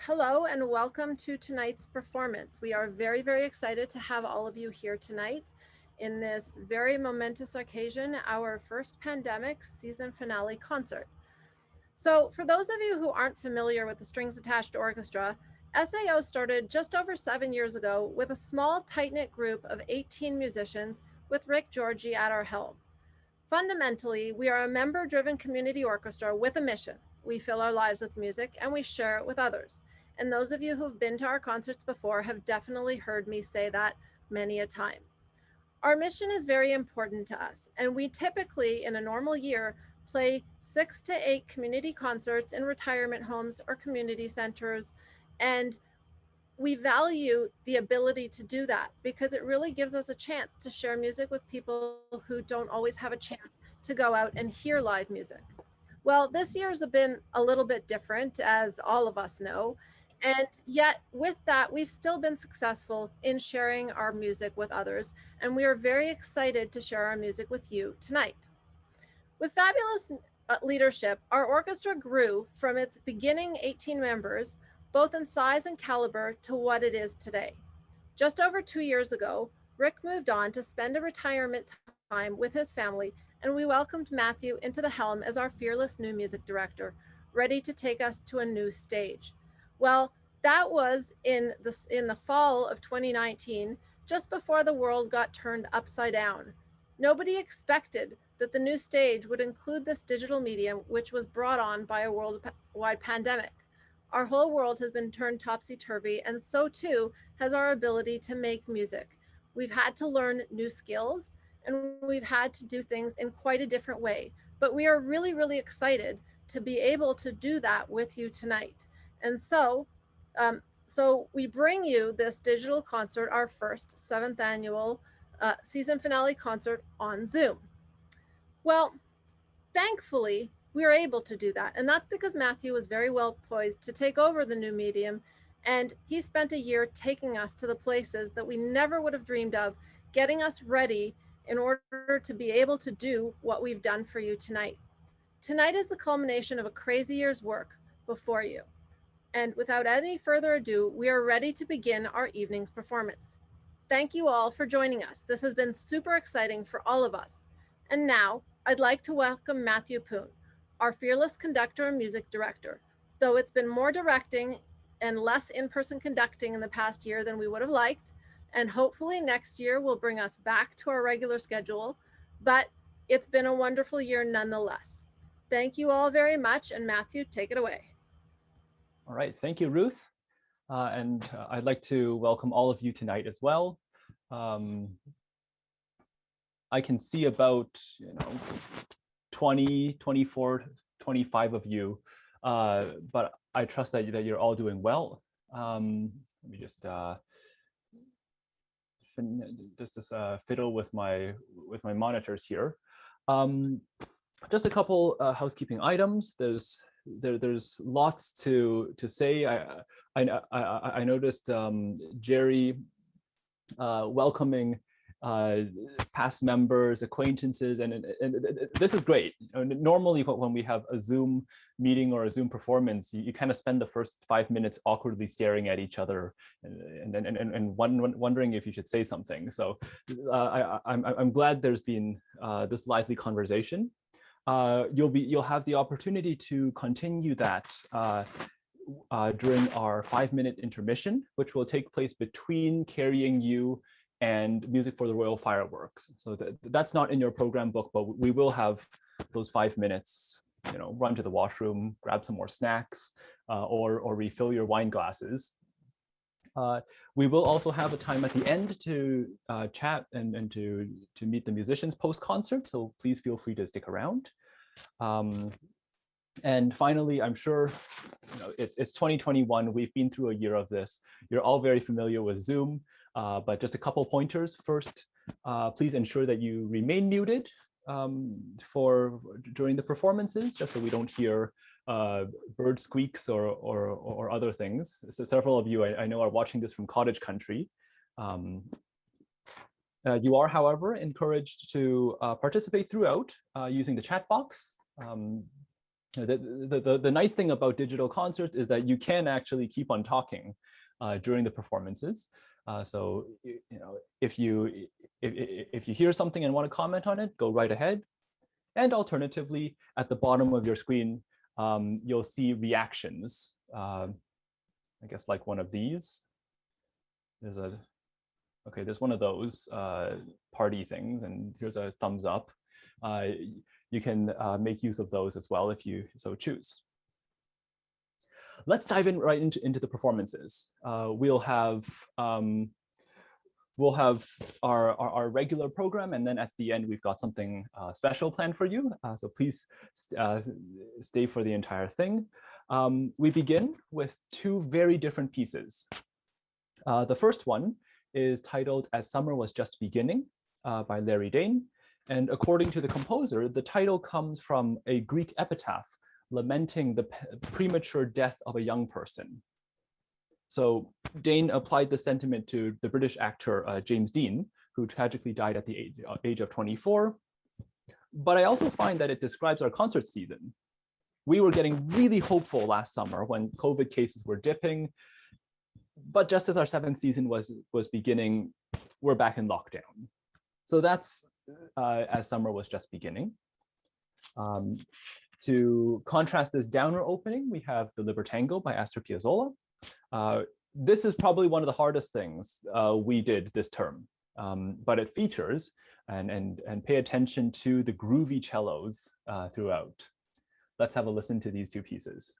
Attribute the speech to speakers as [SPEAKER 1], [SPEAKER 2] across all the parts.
[SPEAKER 1] Hello and welcome to tonight's performance. We are very, very excited to have all of you here tonight in this very momentous occasion, our first pandemic season finale concert. So for those of you who aren't familiar with the Strings Attached Orchestra, SAO started just over 7 years ago with a small, tight-knit group of 18 musicians with Rick Georgie at our helm. Fundamentally, we are a member-driven community orchestra with a mission. We fill our lives with music and we share it with others. And those of you who've been to our concerts before have definitely heard me say that many a time. Our mission is very important to us, and we typically, in a normal year, play 6 to 8 community concerts in retirement homes or community centers. And we value the ability to do that because it really gives us a chance to share music with people who don't always have a chance to go out and hear live music. Well, this year's been a little bit different, as all of us know. And yet, with that, we've still been successful in sharing our music with others. And we are very excited to share our music with you tonight. With fabulous leadership, our orchestra grew from its beginning 18 members, both in size and caliber, to what it is today. Just over 2 years ago, Rick moved on to spend a retirement time with his family, and we welcomed Matthew into the helm as our fearless new music director, ready to take us to a new stage. Well, that was in the fall of 2019, just before the world got turned upside down. Nobody expected that the new stage would include this digital medium, which was brought on by a worldwide pandemic. Our whole world has been turned topsy-turvy, and so too has our ability to make music. We've had to learn new skills, and we've had to do things in quite a different way. But we are really, really excited to be able to do that with you tonight. And so we bring you this digital concert, our first 7th annual season finale concert on Zoom. Well, thankfully, we are able to do that. And that's because Matthew was very well poised to take over the new medium. And he spent a year taking us to the places that we never would have dreamed of, getting us ready in order to be able to do what we've done for you tonight. Tonight is the culmination of a crazy year's work before you. And without any further ado, we are ready to begin our evening's performance. Thank you all for joining us. This has been super exciting for all of us. And now, I'd like to welcome Matthew Poon, our fearless conductor and music director. Though it's been more directing and less in-person conducting in the past year than we would have liked, and hopefully next year will bring us back to our regular schedule, but it's been a wonderful year nonetheless. Thank you all very much, and Matthew, take it away.
[SPEAKER 2] All right, thank you, Ruth. I'd like to welcome all of you tonight as well. I can see about 20, 24, 25 of you, but I trust that you're all doing well. Let me just fiddle with my monitors here. Just a couple housekeeping items. There's lots to say. I noticed Jerry welcoming past members, acquaintances, and this is great. Normally, when we have a Zoom meeting or a Zoom performance, you kind of spend the first 5 minutes awkwardly staring at each other and wondering if you should say something. So I'm glad there's been this lively conversation. You'll have the opportunity to continue that during our 5-minute intermission, which will take place between Carrying You and Music for the Royal Fireworks. So that's not in your program book, but we will have those 5 minutes, run to the washroom, grab some more snacks, or refill your wine glasses. We will also have a time at the end to chat and to meet the musicians post-concert, so please feel free to stick around. And finally, I'm sure it's 2021. We've been through a year of this. You're all very familiar with Zoom, but just a couple pointers. First, please ensure that you remain muted during the performances, just so we don't hear bird squeaks or other things. So several of you I know are watching this from cottage country. You are, however, encouraged to participate throughout using the chat box. The nice thing about digital concerts is that you can actually keep on talking during the performances. So if you hear something and want to comment on it, go right ahead. And alternatively, at the bottom of your screen, you'll see reactions. I guess like one of these. There's one of those party things, and here's a thumbs up. You can make use of those as well if you so choose. Let's dive in right into the performances. We'll have our regular program, and then at the end we've got something special planned for you. So please stay for the entire thing. We begin with two very different pieces. The first one is titled "As Summer Was Just Beginning" by Larry Dane. And according to the composer, the title comes from a Greek epitaph lamenting the premature death of a young person. So Dane applied the sentiment to the British actor James Dean, who tragically died at the age of 24. But I also find that it describes our concert season. We were getting really hopeful last summer when COVID cases were dipping. But just as our seventh season was beginning, we're back in lockdown. So that's As Summer Was Just Beginning. To contrast this downer opening, we have the Libertango by Astor Piazzolla. This is probably one of the hardest things we did this term, but it features and pay attention to the groovy cellos throughout. Let's have a listen to these two pieces.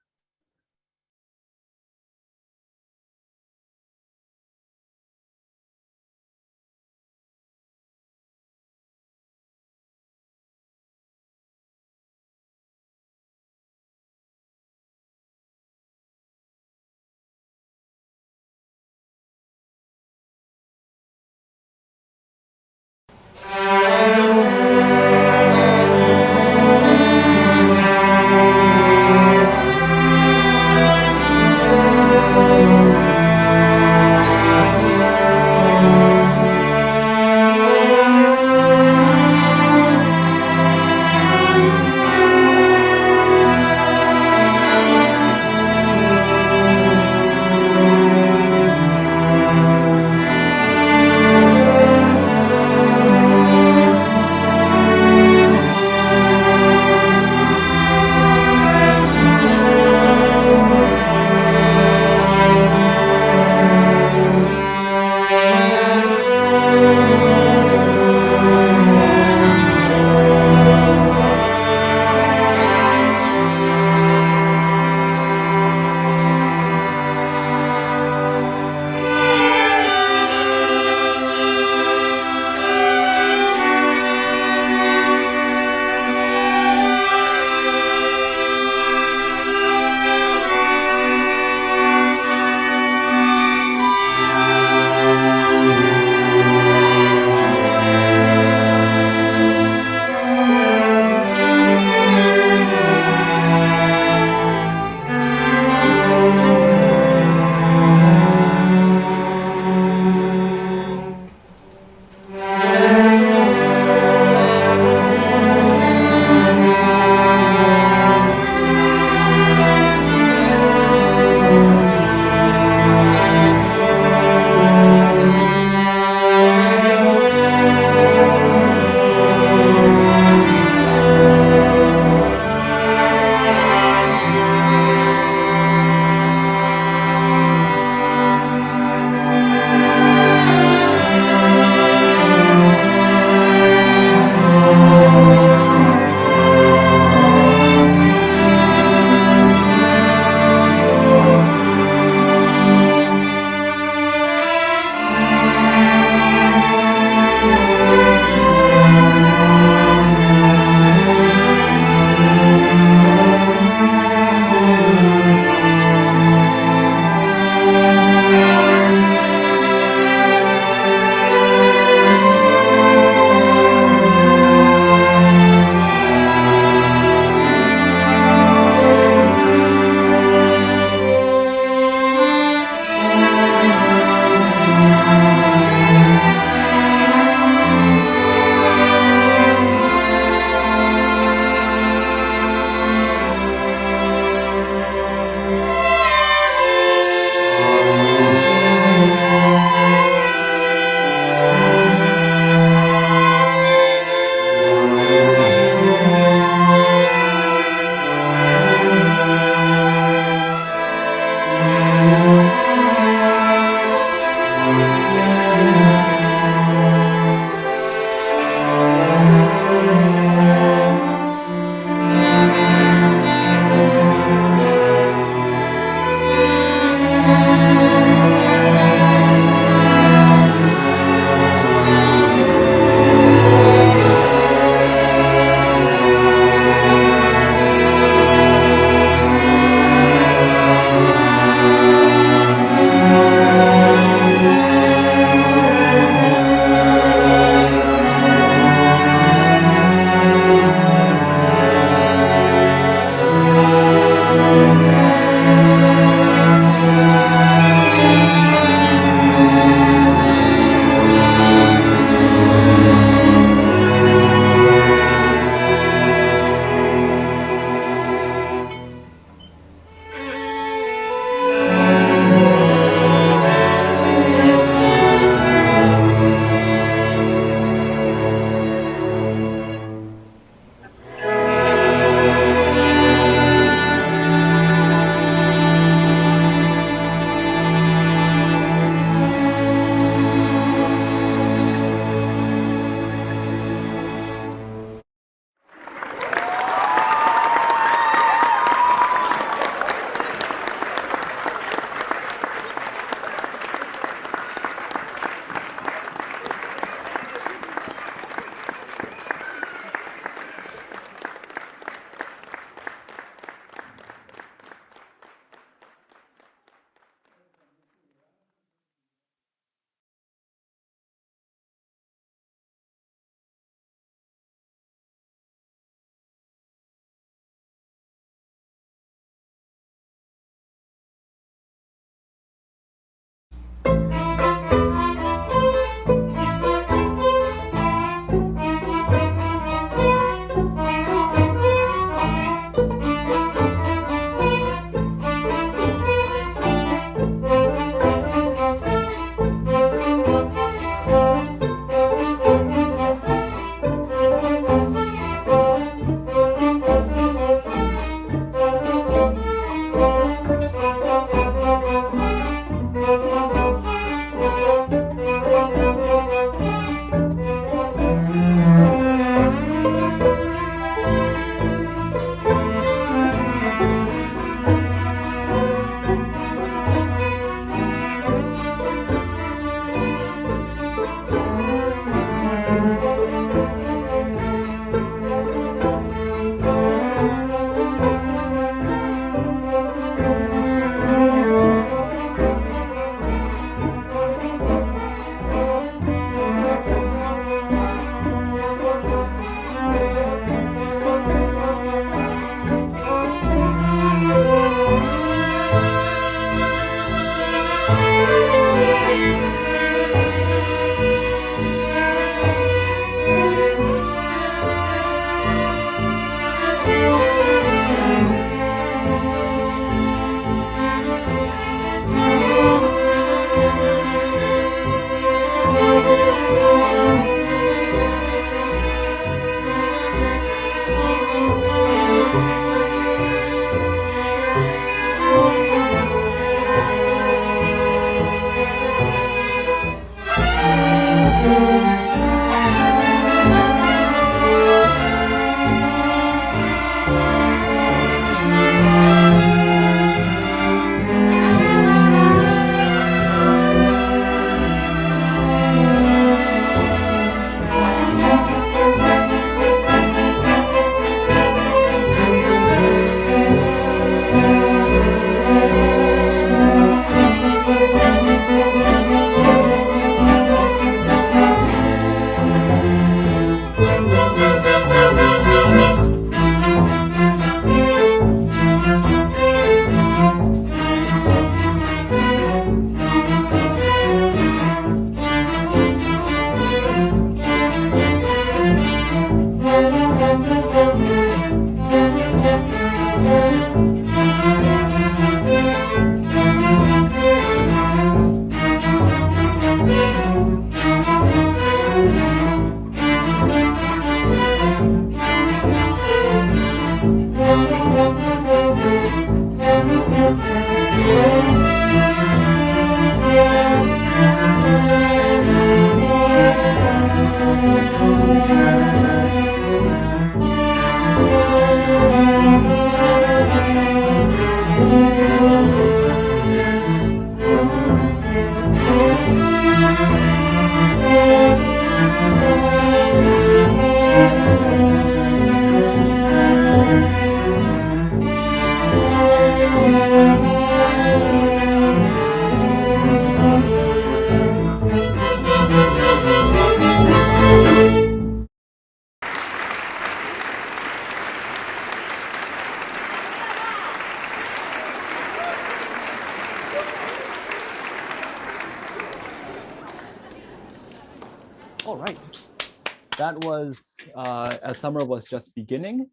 [SPEAKER 2] That was As Summer Was Just Beginning,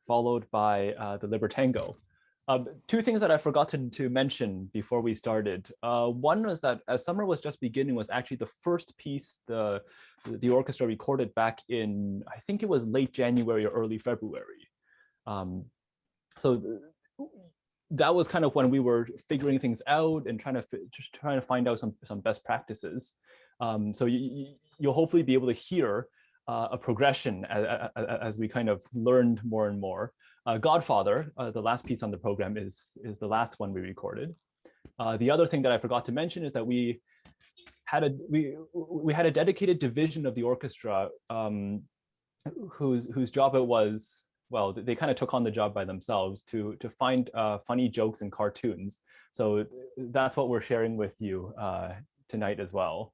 [SPEAKER 2] followed by the Libertango. Two things that I forgot to mention before we started. One was that As Summer Was Just Beginning was actually the first piece the orchestra recorded back in, I think it was late January or early February. So that was kind of when we were figuring things out and trying to find out some best practices. So you'll hopefully be able to hear a progression as we kind of learned more and more. Godfather, the last piece on the program, is the last one we recorded. The other thing that I forgot to mention is that we had a dedicated division of the orchestra whose job it was. Well, they kind of took on the job by themselves to find funny jokes and cartoons. So that's what we're sharing with you tonight as well.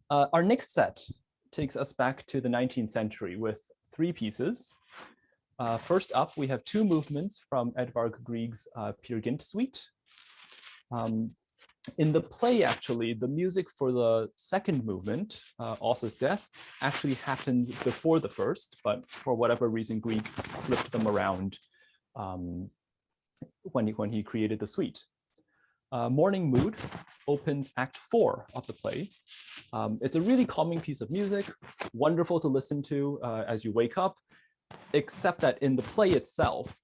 [SPEAKER 2] Our next set takes us back to the 19th century with 3 pieces. First up, we have 2 movements from Edvard Grieg's Peer Gynt suite. In the play, actually, the music for the second movement, Ossa's Death, actually happens before the first, but for whatever reason, Grieg flipped them around when he created the suite. Morning Mood opens Act 4 of the play. It's a really calming piece of music, wonderful to listen to as you wake up, except that in the play itself,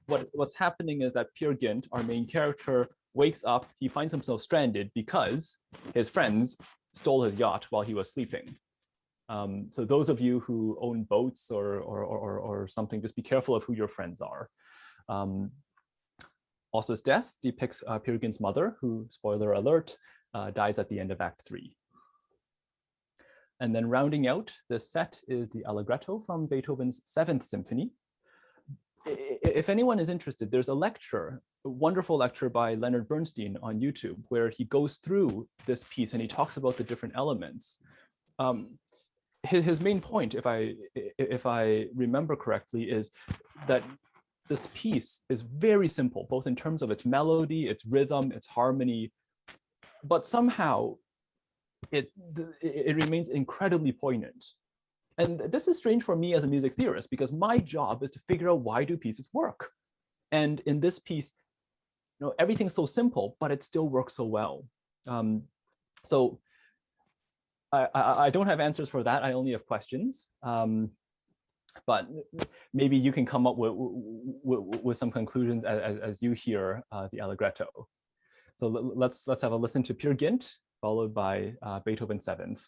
[SPEAKER 2] what's happening is that Peer Gynt, our main character, wakes up, he finds himself stranded because his friends stole his yacht while he was sleeping. So those of you who own boats or something, just be careful of who your friends are. Ossa's Death depicts Peer Gynt's mother, who, spoiler alert, dies at the end of Act 3. And then rounding out this set is the Allegretto from Beethoven's 7th Symphony. If anyone is interested, there's a lecture, a wonderful lecture by Leonard Bernstein on YouTube, where he goes through this piece and he talks about the different elements. His main point, if I remember correctly, is that this piece is very simple, both in terms of its melody, its rhythm, its harmony, but somehow it remains incredibly poignant. And this is strange for me as a music theorist, because my job is to figure out why do pieces work. And in this piece, everything's so simple, but it still works so well. So I don't have answers for that. I only have questions. But maybe you can come up with some conclusions as you hear the Allegretto. So let's have a listen to Peer Gynt, followed by Beethoven's 7th.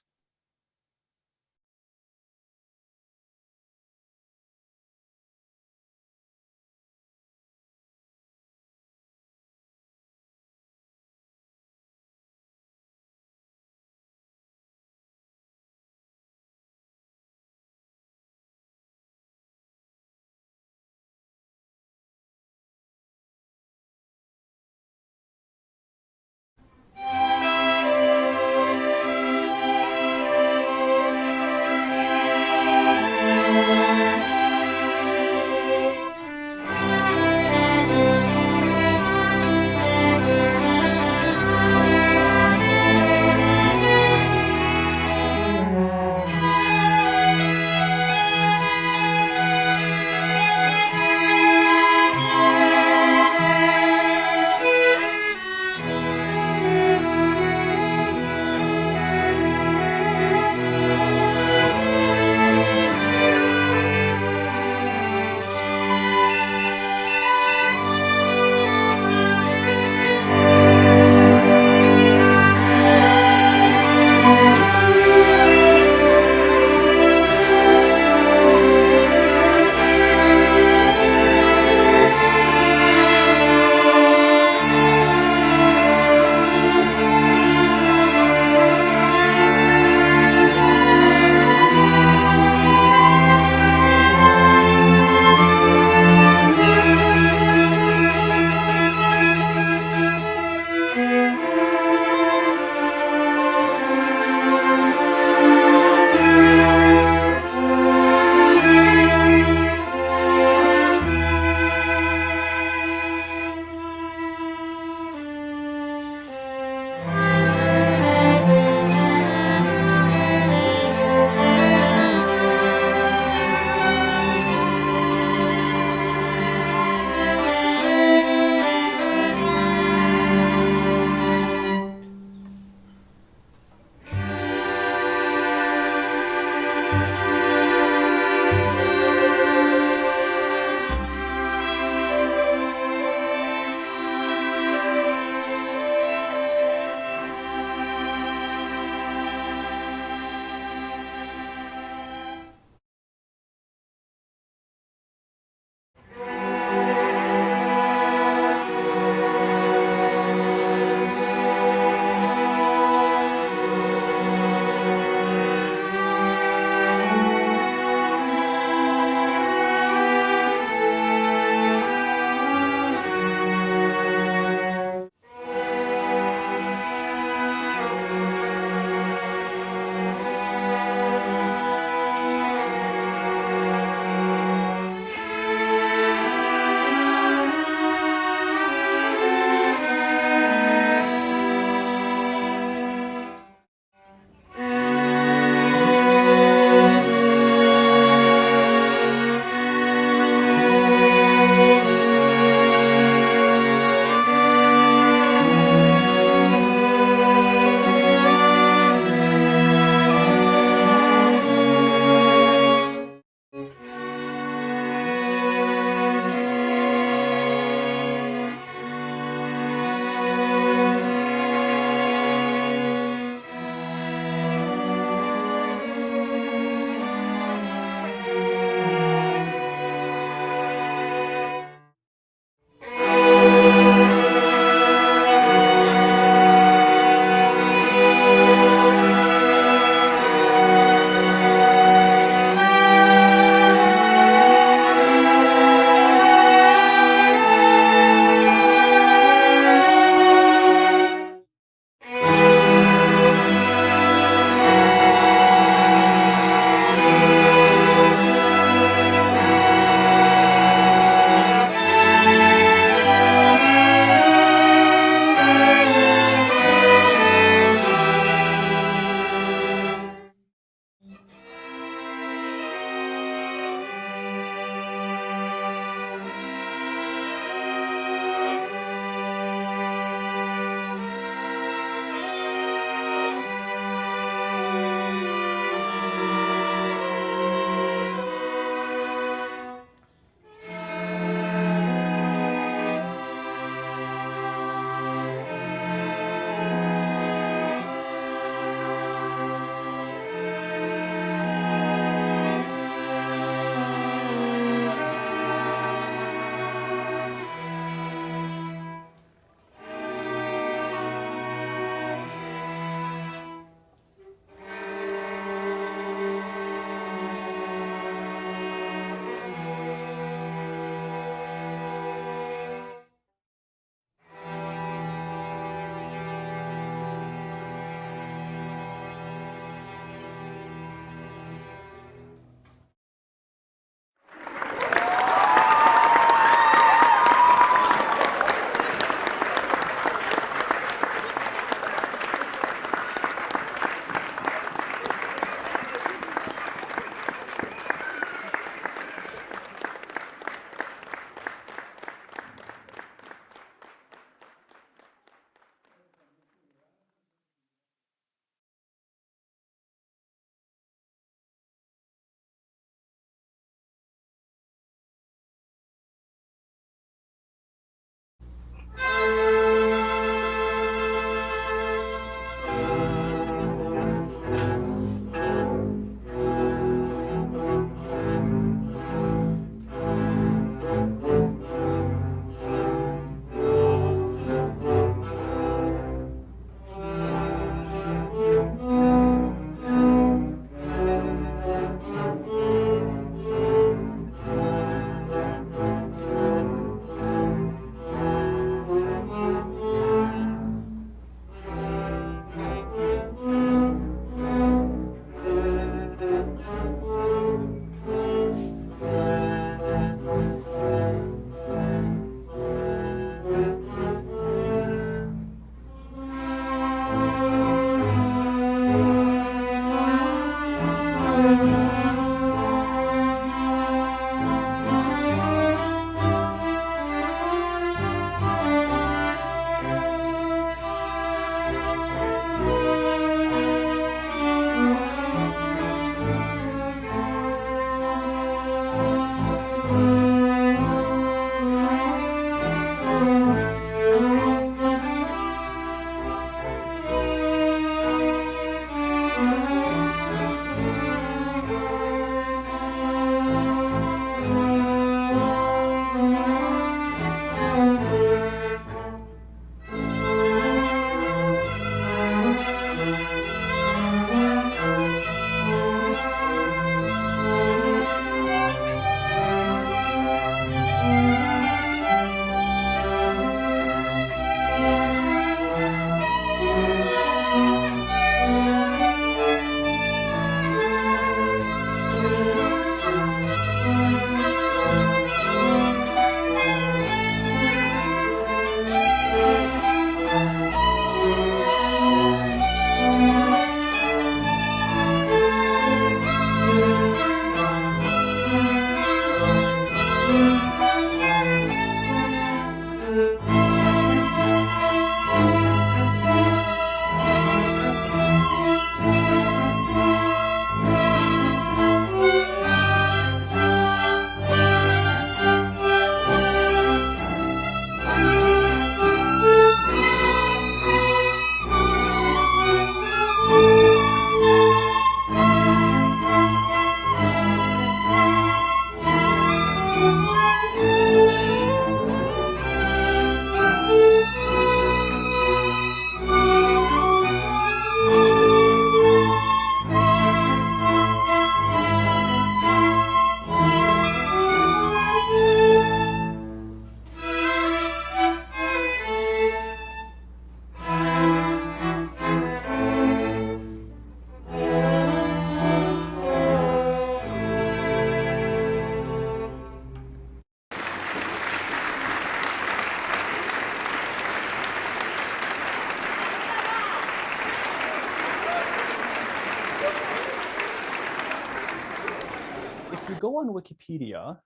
[SPEAKER 2] If you go on Wikipedia,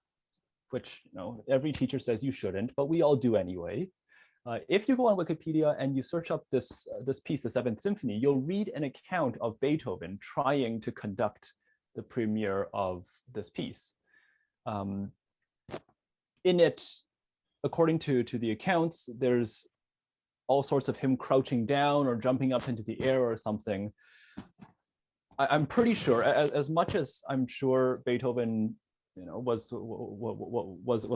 [SPEAKER 2] which every teacher says you shouldn't, but we all do anyway. If you go on Wikipedia and you search up this piece, the Seventh Symphony, you'll read an account of Beethoven trying to conduct the premiere of this piece. In it, according to the accounts, there's all sorts of him crouching down or jumping up into the air or something. I'm pretty sure, as much as I'm sure Beethoven, was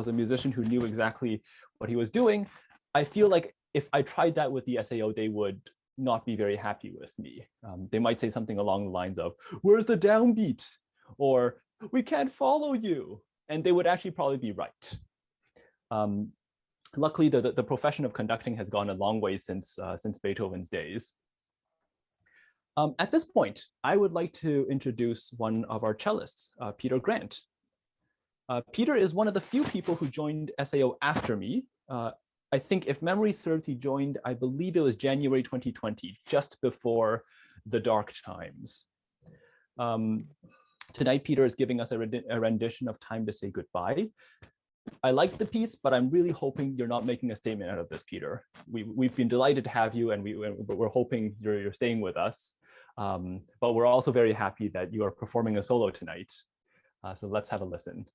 [SPEAKER 2] a musician who knew exactly what he was doing, I feel like if I tried that with the SAO, they would not be very happy with me. They might say something along the lines of, "Where's the downbeat?" or "We can't follow you," and they would actually probably be right. Luckily, the profession of conducting has gone a long way since Beethoven's days. At this point, I would like to introduce one of our cellists, Peter Grant. Peter is one of the few people who joined SAO after me. I think if memory serves, he joined, I believe it was January 2020, just before the dark times. Tonight, Peter is giving us a rendition of Time to Say Goodbye. I like the piece, but I'm really hoping you're not making a statement out of this, Peter. We've been delighted to have you, and we're hoping you're staying with us. But we're also very happy that you are performing a solo tonight. So let's have a listen.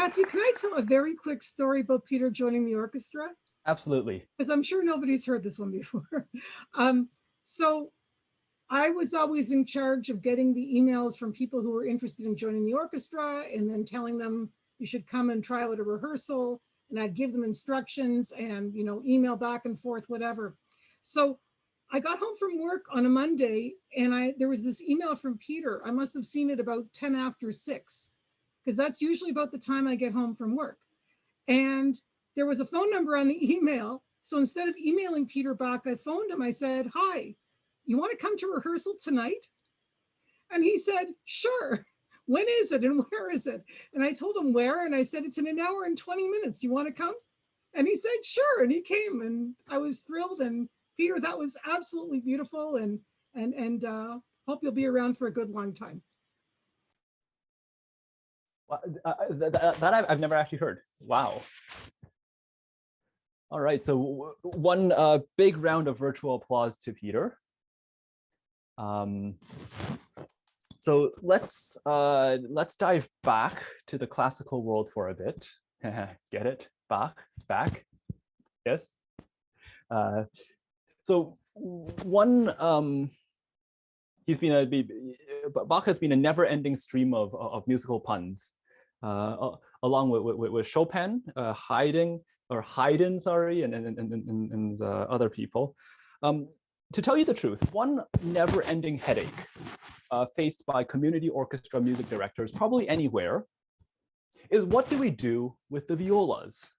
[SPEAKER 3] Matthew, can I tell a very quick story about Peter joining the orchestra?
[SPEAKER 2] Absolutely.
[SPEAKER 3] Because I'm sure nobody's heard this one before. So I was always in charge of getting the emails from people who were interested in joining the orchestra and then telling them you should come and try out a rehearsal, and I'd give them instructions and, you know, email back and forth, whatever. So I got home from work on a Monday and there was this email from Peter. I must have seen it about 10 after 6, because that's usually about the time I get home from work. And there was a phone number on the email. So instead of emailing Peter back, I phoned him. I said, "Hi, you want to come to rehearsal tonight?" And he said, "Sure. When is it and where is it?" And I told him where, and I said, "It's in an hour and 20 minutes. You want to come?" And he said, "Sure." And he came, and I was thrilled. And Peter, that was absolutely beautiful, and hope you'll be around for a good long time.
[SPEAKER 2] That I've never actually heard. Wow. All right, so one big round of virtual applause to Peter. So let's dive back to the classical world for a bit. Get it? Back. Yes. So one Bach has been a never-ending stream of musical puns, along with Chopin, Haydn, and other people. To tell you the truth, one never-ending headache faced by community orchestra music directors, probably anywhere, is what do we do with the violas?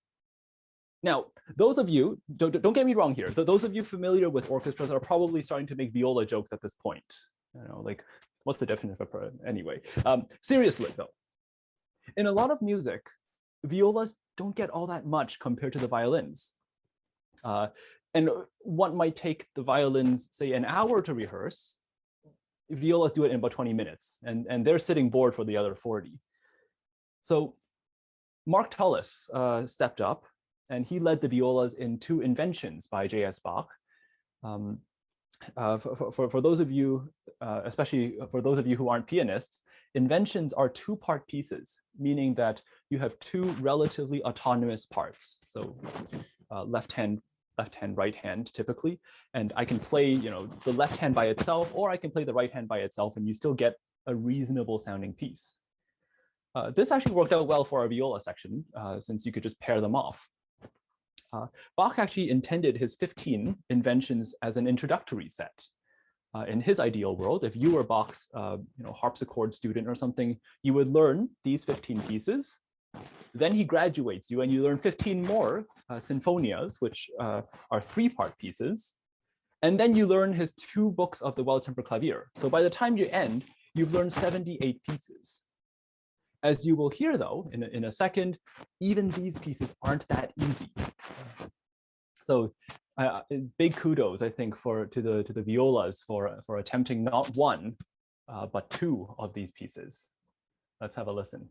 [SPEAKER 2] Now, those of you, don't get me wrong here, those of you familiar with orchestras are probably starting to make viola jokes at this point. You know, like, what's the definition of a, anyway? Seriously though, in a lot of music, violas don't get all that much compared to the violins. And what might take the violins, say, an hour to rehearse, violas do it in about 20 minutes, and they're sitting bored for the other 40. So Mark Tullis stepped up, and he led the violas in 2 inventions by J.S. Bach. For those of you, especially for those of you who aren't pianists, inventions are 2-part pieces, meaning that you have 2 relatively autonomous parts. So left hand, right hand, typically, and I can play, you know, the left hand by itself, or I can play the right hand by itself, and you still get a reasonable sounding piece. This actually worked out well for our viola section, since you could just pair them off. Bach actually intended his 15 inventions as an introductory set. In his ideal world, if you were Bach's harpsichord student or something, you would learn these 15 pieces. Then he graduates you and you learn 15 more sinfonias, which are 3-part pieces. And then you learn his 2 books of the Well-Tempered Clavier. So by the time you end, you've learned 78 pieces. As you will hear, though, in a second, even these pieces aren't that easy. So big kudos, I think, to the violas for attempting not 1, but 2 of these pieces. Let's have a listen.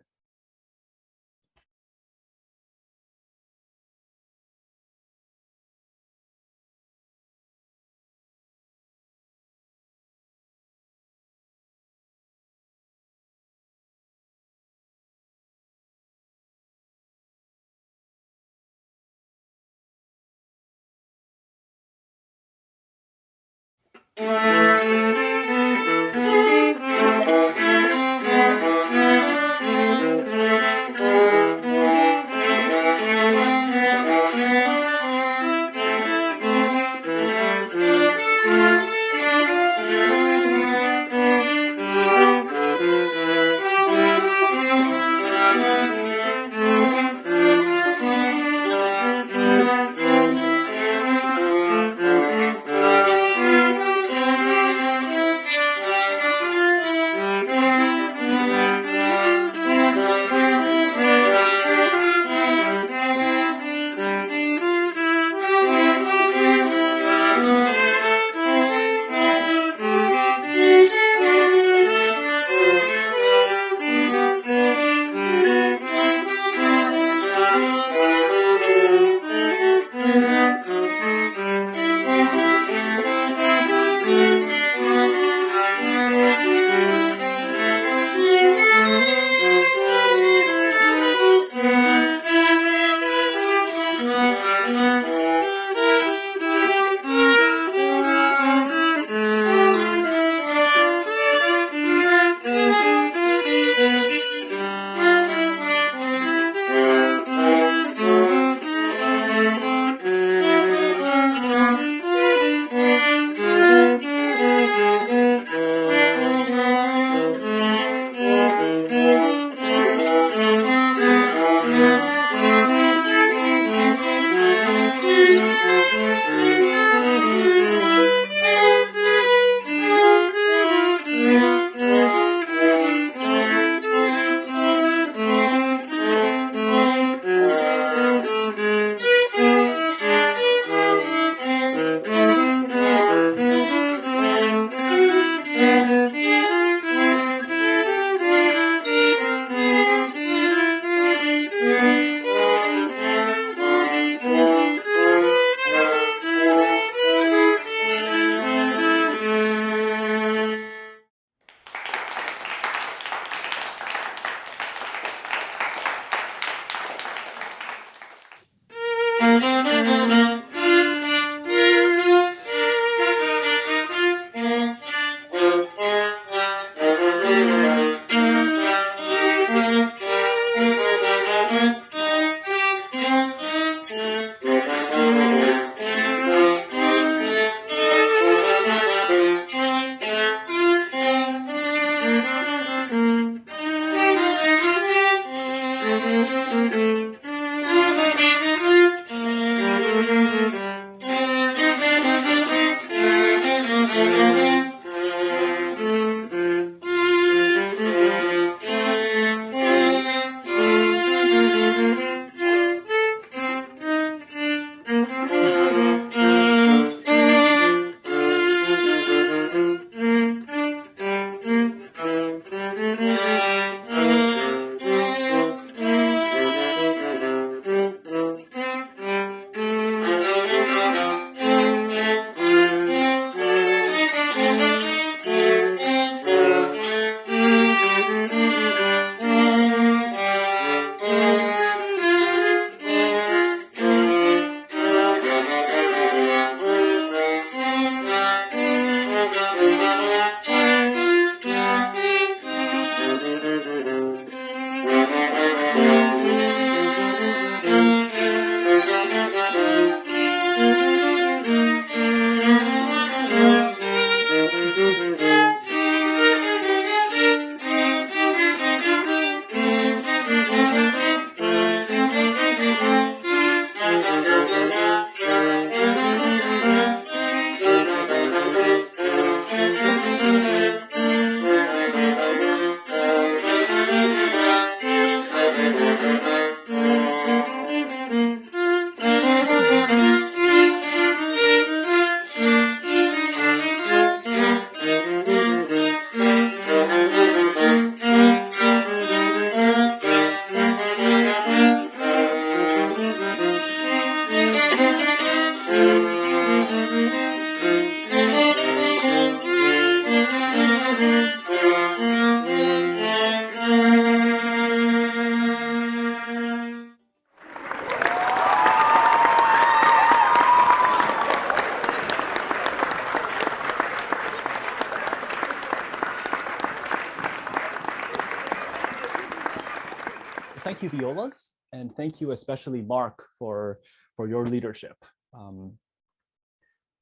[SPEAKER 2] Thank you, Violas, and thank you especially, Mark, for your leadership.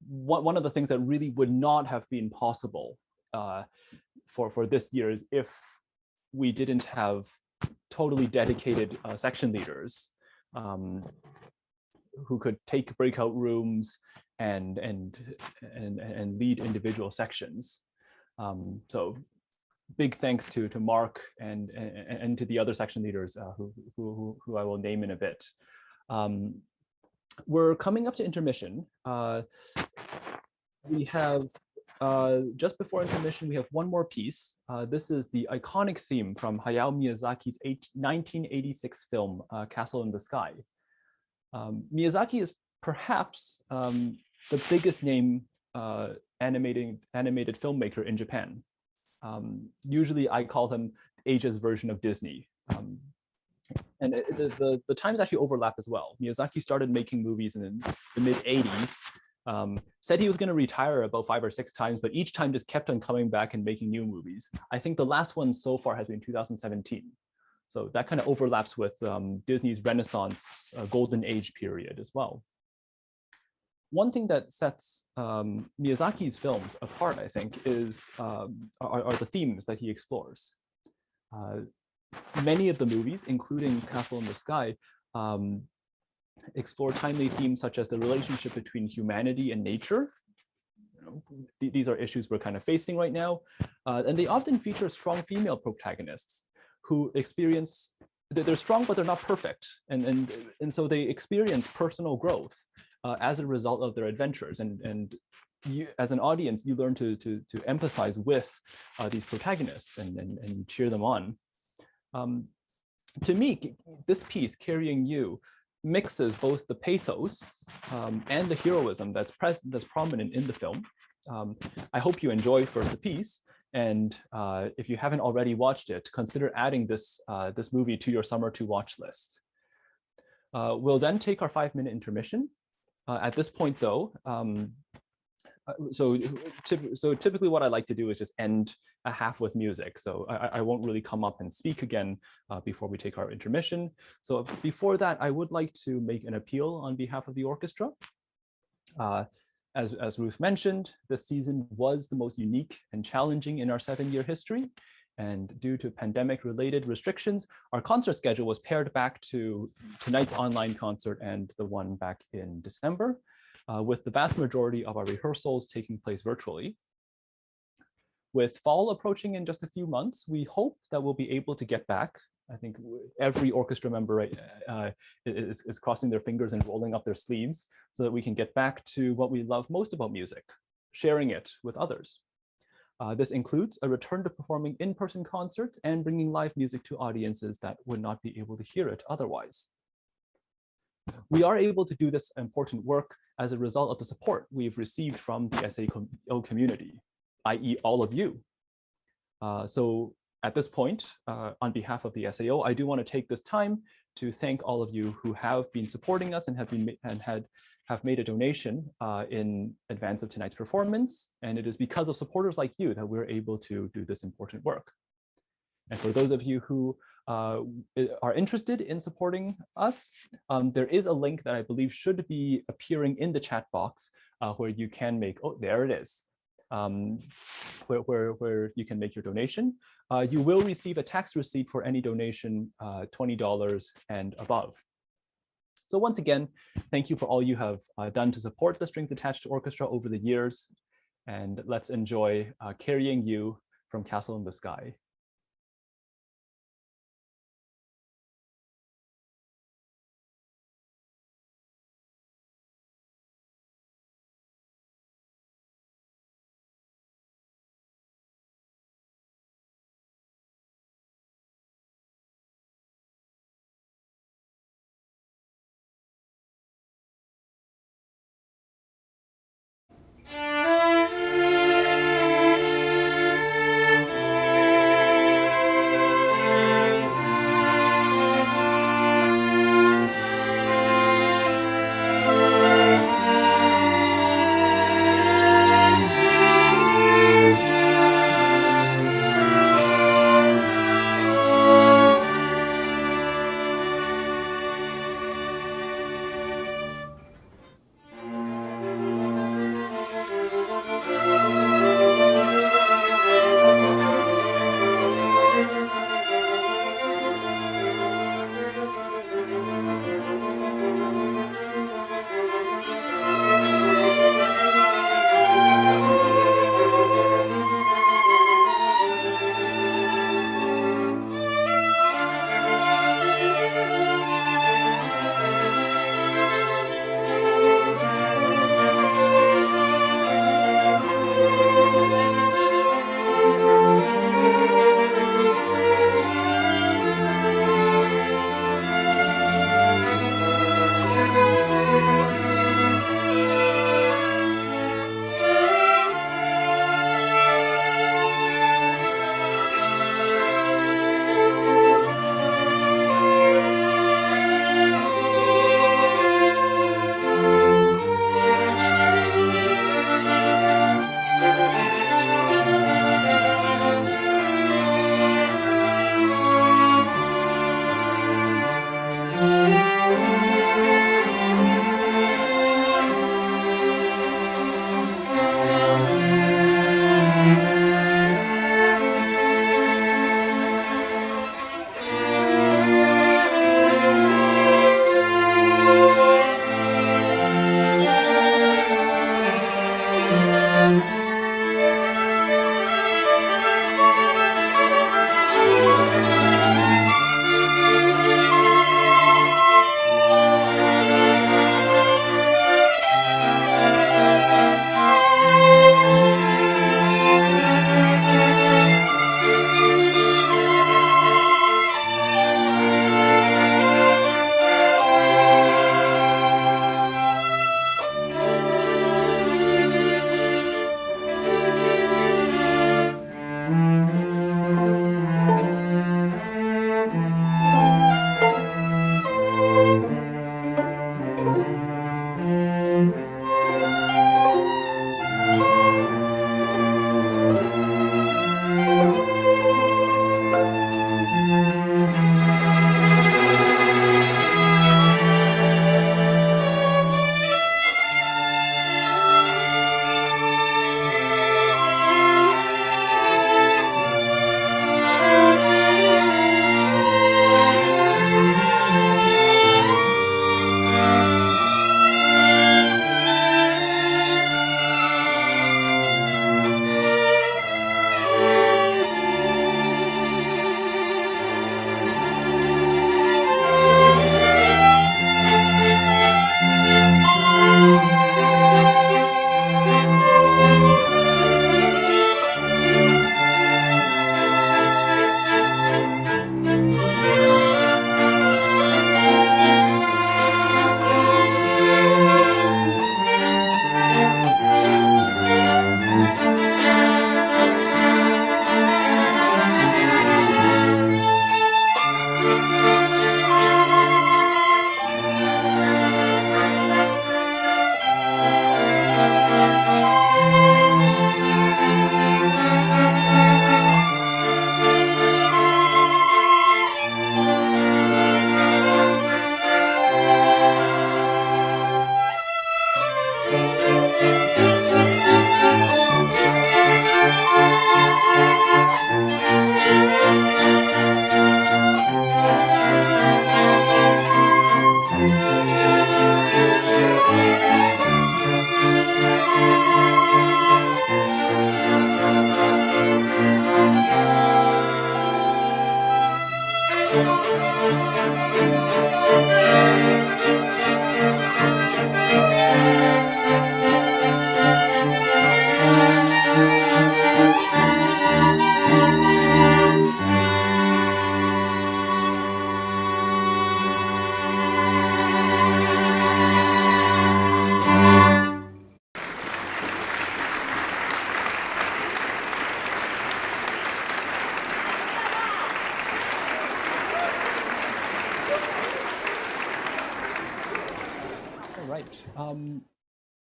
[SPEAKER 2] One of the things that really would not have been possible for this year is if we didn't have totally dedicated section leaders who could take breakout rooms and lead individual sections. So big thanks to Mark and to the other section leaders who I will name in a bit. We're coming up to intermission. We have, just before intermission, we have one more piece. This is the iconic theme from Hayao Miyazaki's 1986 film, Castle in the Sky. Miyazaki is perhaps the biggest name animated filmmaker in Japan. Usually I call him Asia's version of Disney. And the times actually overlap as well. Miyazaki started making movies in the mid-80s, said he was going to retire about 5 or 6 times, but each time just kept on coming back and making new movies. I think the last one so far has been 2017. So that kind of overlaps with Disney's Renaissance golden age period as well. One thing that sets Miyazaki's films apart, I think, is are the themes that he explores. Many of the movies, including Castle in the Sky, explore timely themes such as the relationship between humanity and nature. These are issues we're kind of facing right now. And they often feature strong female protagonists who experience, they're strong, but they're not perfect. And so they experience personal growth as a result of their adventures. And you, as an audience, you learn to empathize with these protagonists and cheer them on. To me, this piece, Carrying You, mixes both the pathos and the heroism that's prominent in the film. I hope you enjoy first the piece, and if you haven't already watched it, consider adding this movie to your summer to watch list. We'll then take our 5-minute intermission. At this point, though, so typically what I like to do is just end a half with music. So I won't really come up and speak again before we take our intermission. So before that, I would like to make an appeal on behalf of the orchestra. As Ruth mentioned, this season was the most unique and challenging in our 7-year history. And due to pandemic-related restrictions, our concert schedule was pared back to tonight's online concert and the one back in December, with the vast majority of our rehearsals taking place virtually. With fall approaching in just a few months, we hope that we'll be able to get back. I think every orchestra member is crossing their fingers and rolling up their sleeves so that we can get back to what we love most about music, sharing it with others. This includes a return to performing in-person concerts and bringing live music to audiences that would not be able to hear it otherwise. We are able to do this important work as a result of the support we've received from the SAO community, i.e. all of you. So at this point, on behalf of the SAO, I do want to take this time to thank all of you who have been supporting us and have made a donation in advance of tonight's performance. And it is because of supporters like you that we're able to do this important work. And for those of you who are interested in supporting us, there is a link that I believe should be appearing in the chat box where you can make, oh, there it is, where you can make your donation. You will receive a tax receipt for any donation $20 and above. So once again, thank you for all you have done to support the Strings Attached to Orchestra over the years. And let's enjoy Carrying You from Castle in the Sky.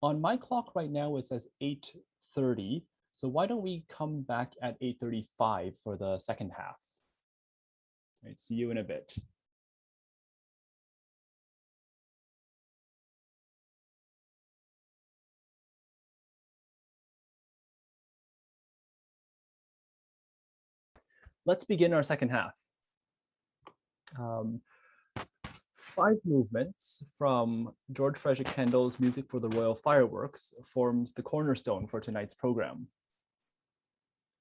[SPEAKER 2] On my clock right now, it says 8:30. So why don't we come back at 8:35 for the second half? All right, see you in a bit. Let's begin our second half. 5 movements from George Frederick Handel's Music for the Royal Fireworks forms the cornerstone for tonight's program.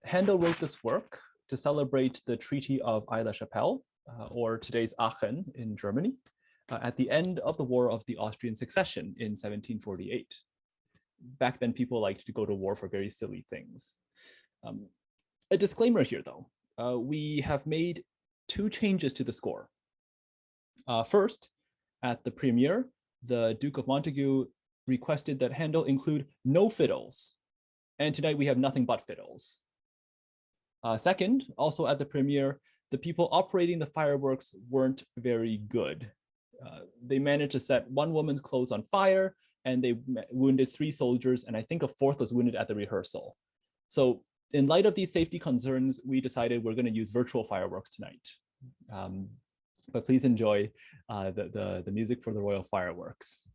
[SPEAKER 2] Handel wrote this work to celebrate the Treaty of Aix-la-Chapelle, or today's Aachen in Germany, at the end of the War of the Austrian Succession in 1748. Back then, people liked to go to war for very silly things. A disclaimer here, though. We have made 2 changes to the score. First, at the premiere, the Duke of Montagu requested that Handel include no fiddles, and tonight we have nothing but fiddles. Second, also at the premiere, the people operating the fireworks weren't very good. They managed to set 1 woman's clothes on fire, and they wounded 3 soldiers, and I think a 4th was wounded at the rehearsal. So in light of these safety concerns, we decided we're going to use virtual fireworks tonight. But please enjoy the music for the Royal Fireworks.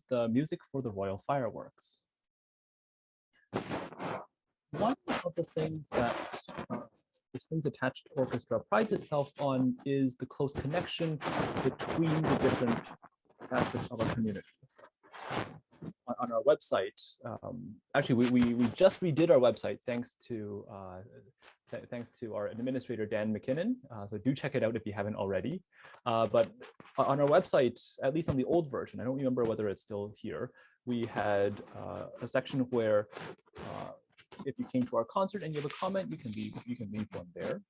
[SPEAKER 2] the music for the royal fireworks. One of the things that the Strings Attached Orchestra prides itself on is the close connection between the different facets of our community. On our website, actually, we just redid our website thanks to our administrator, Dan McKinnon. So do check it out if you haven't already. But on our website, at least on the old version, I don't remember whether it's still here, we had a section where if you came to our concert and you have a comment, you can leave one there.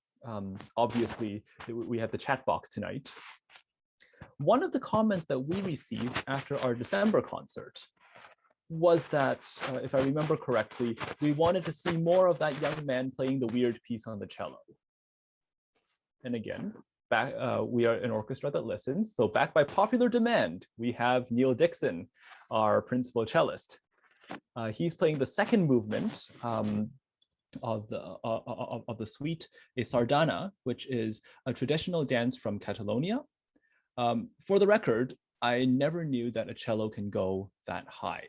[SPEAKER 2] Obviously, we have the chat box tonight. One of the comments that we received after our December concert was that, if I remember correctly, we wanted to see more of that young man playing the weird piece on the cello. And again, we are an orchestra that listens. So back by popular demand, we have Neil Dixon, our principal cellist. He's playing the second movement of the suite, a sardana, which is a traditional dance from Catalonia. For the record, I never knew that a cello can go that high.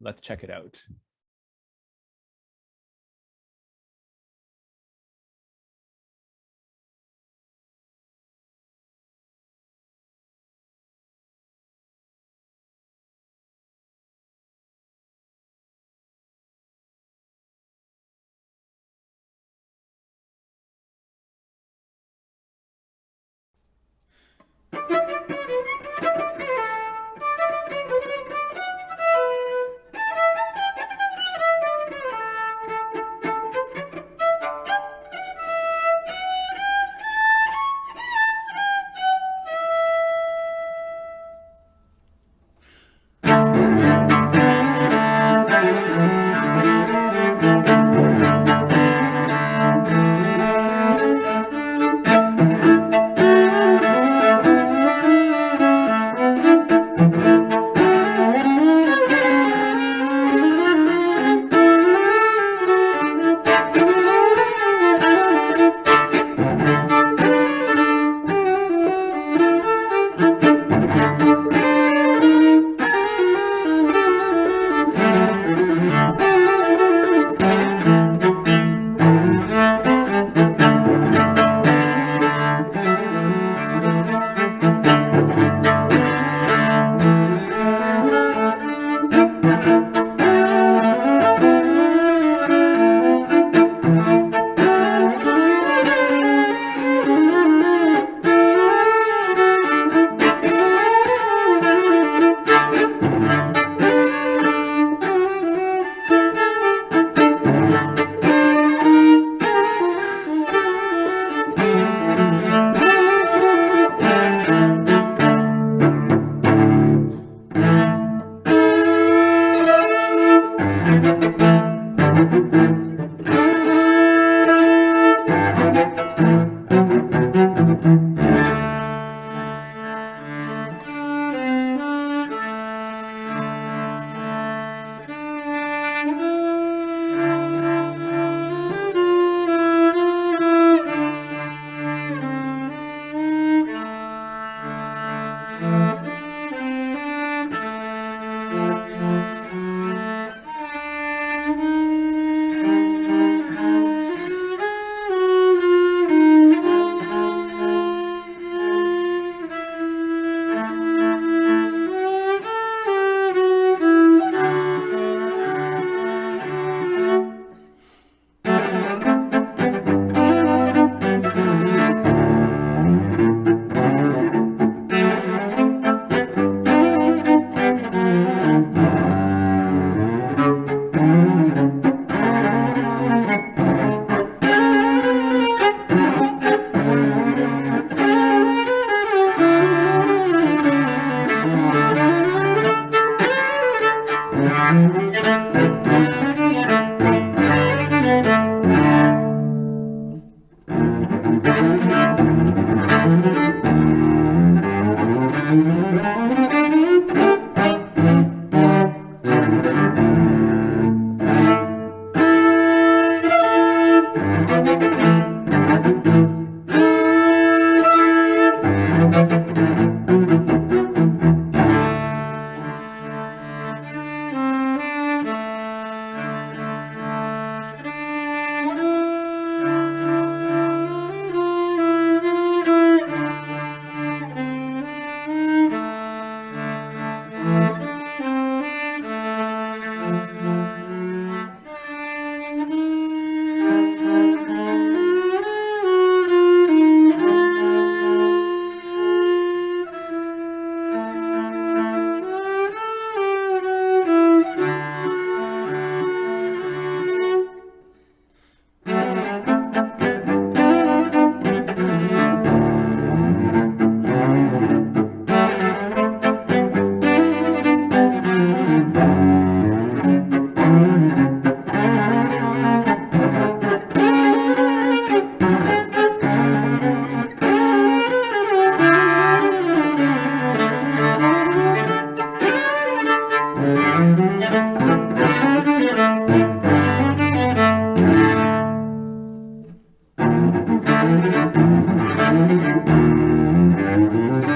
[SPEAKER 2] Let's check it out.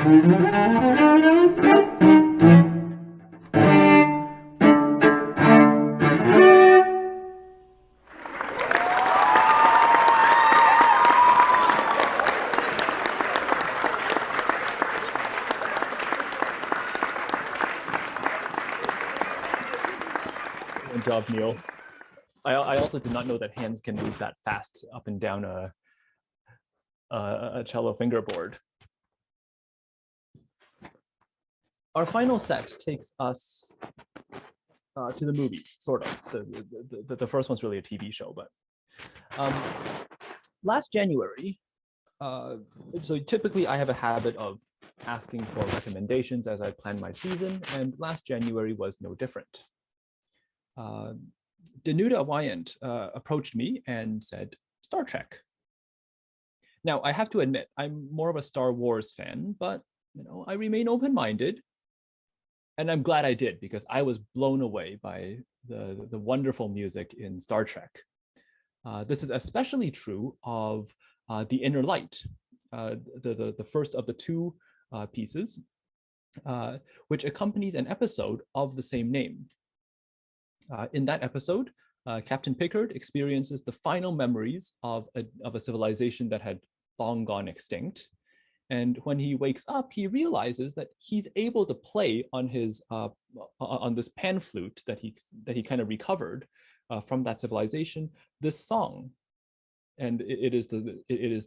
[SPEAKER 2] Good job, Neil. I also did not know that hands can move that fast up and down a cello fingerboard. Our final set takes us to the movies, sort of. The first one's really a TV show, but last January, so typically I have a habit of asking for recommendations as I plan my season, and last January was no different. Danuta Wyant approached me and said, Star Trek. Now, I have to admit, I'm more of a Star Wars fan, but I remain open-minded. And I'm glad I did, because I was blown away by the wonderful music in Star Trek. This is especially true of The Inner Light, the first of the two pieces, which accompanies an episode of the same name. In that episode, Captain Picard experiences the final memories of a civilization that had long gone extinct. And when he wakes up, he realizes that he's able to play on his on this pan flute that he kind of recovered from that civilization, this song, and it is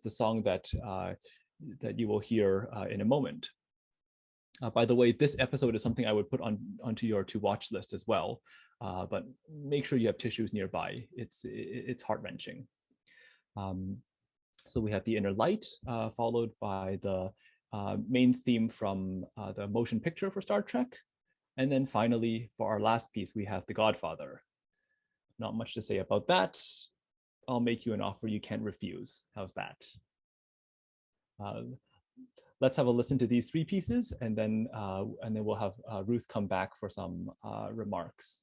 [SPEAKER 2] the song that that you will hear in a moment. By the way, this episode is something I would put onto your to watch list as well, but make sure you have tissues nearby. It's heart-wrenching. So we have The Inner Light, followed by the main theme from the motion picture for Star Trek. And then finally, for our last piece, we have The Godfather. Not much to say about that. I'll make you an offer you can't refuse. How's that? Let's have a listen to these three pieces, and then we'll have Ruth come back for some remarks.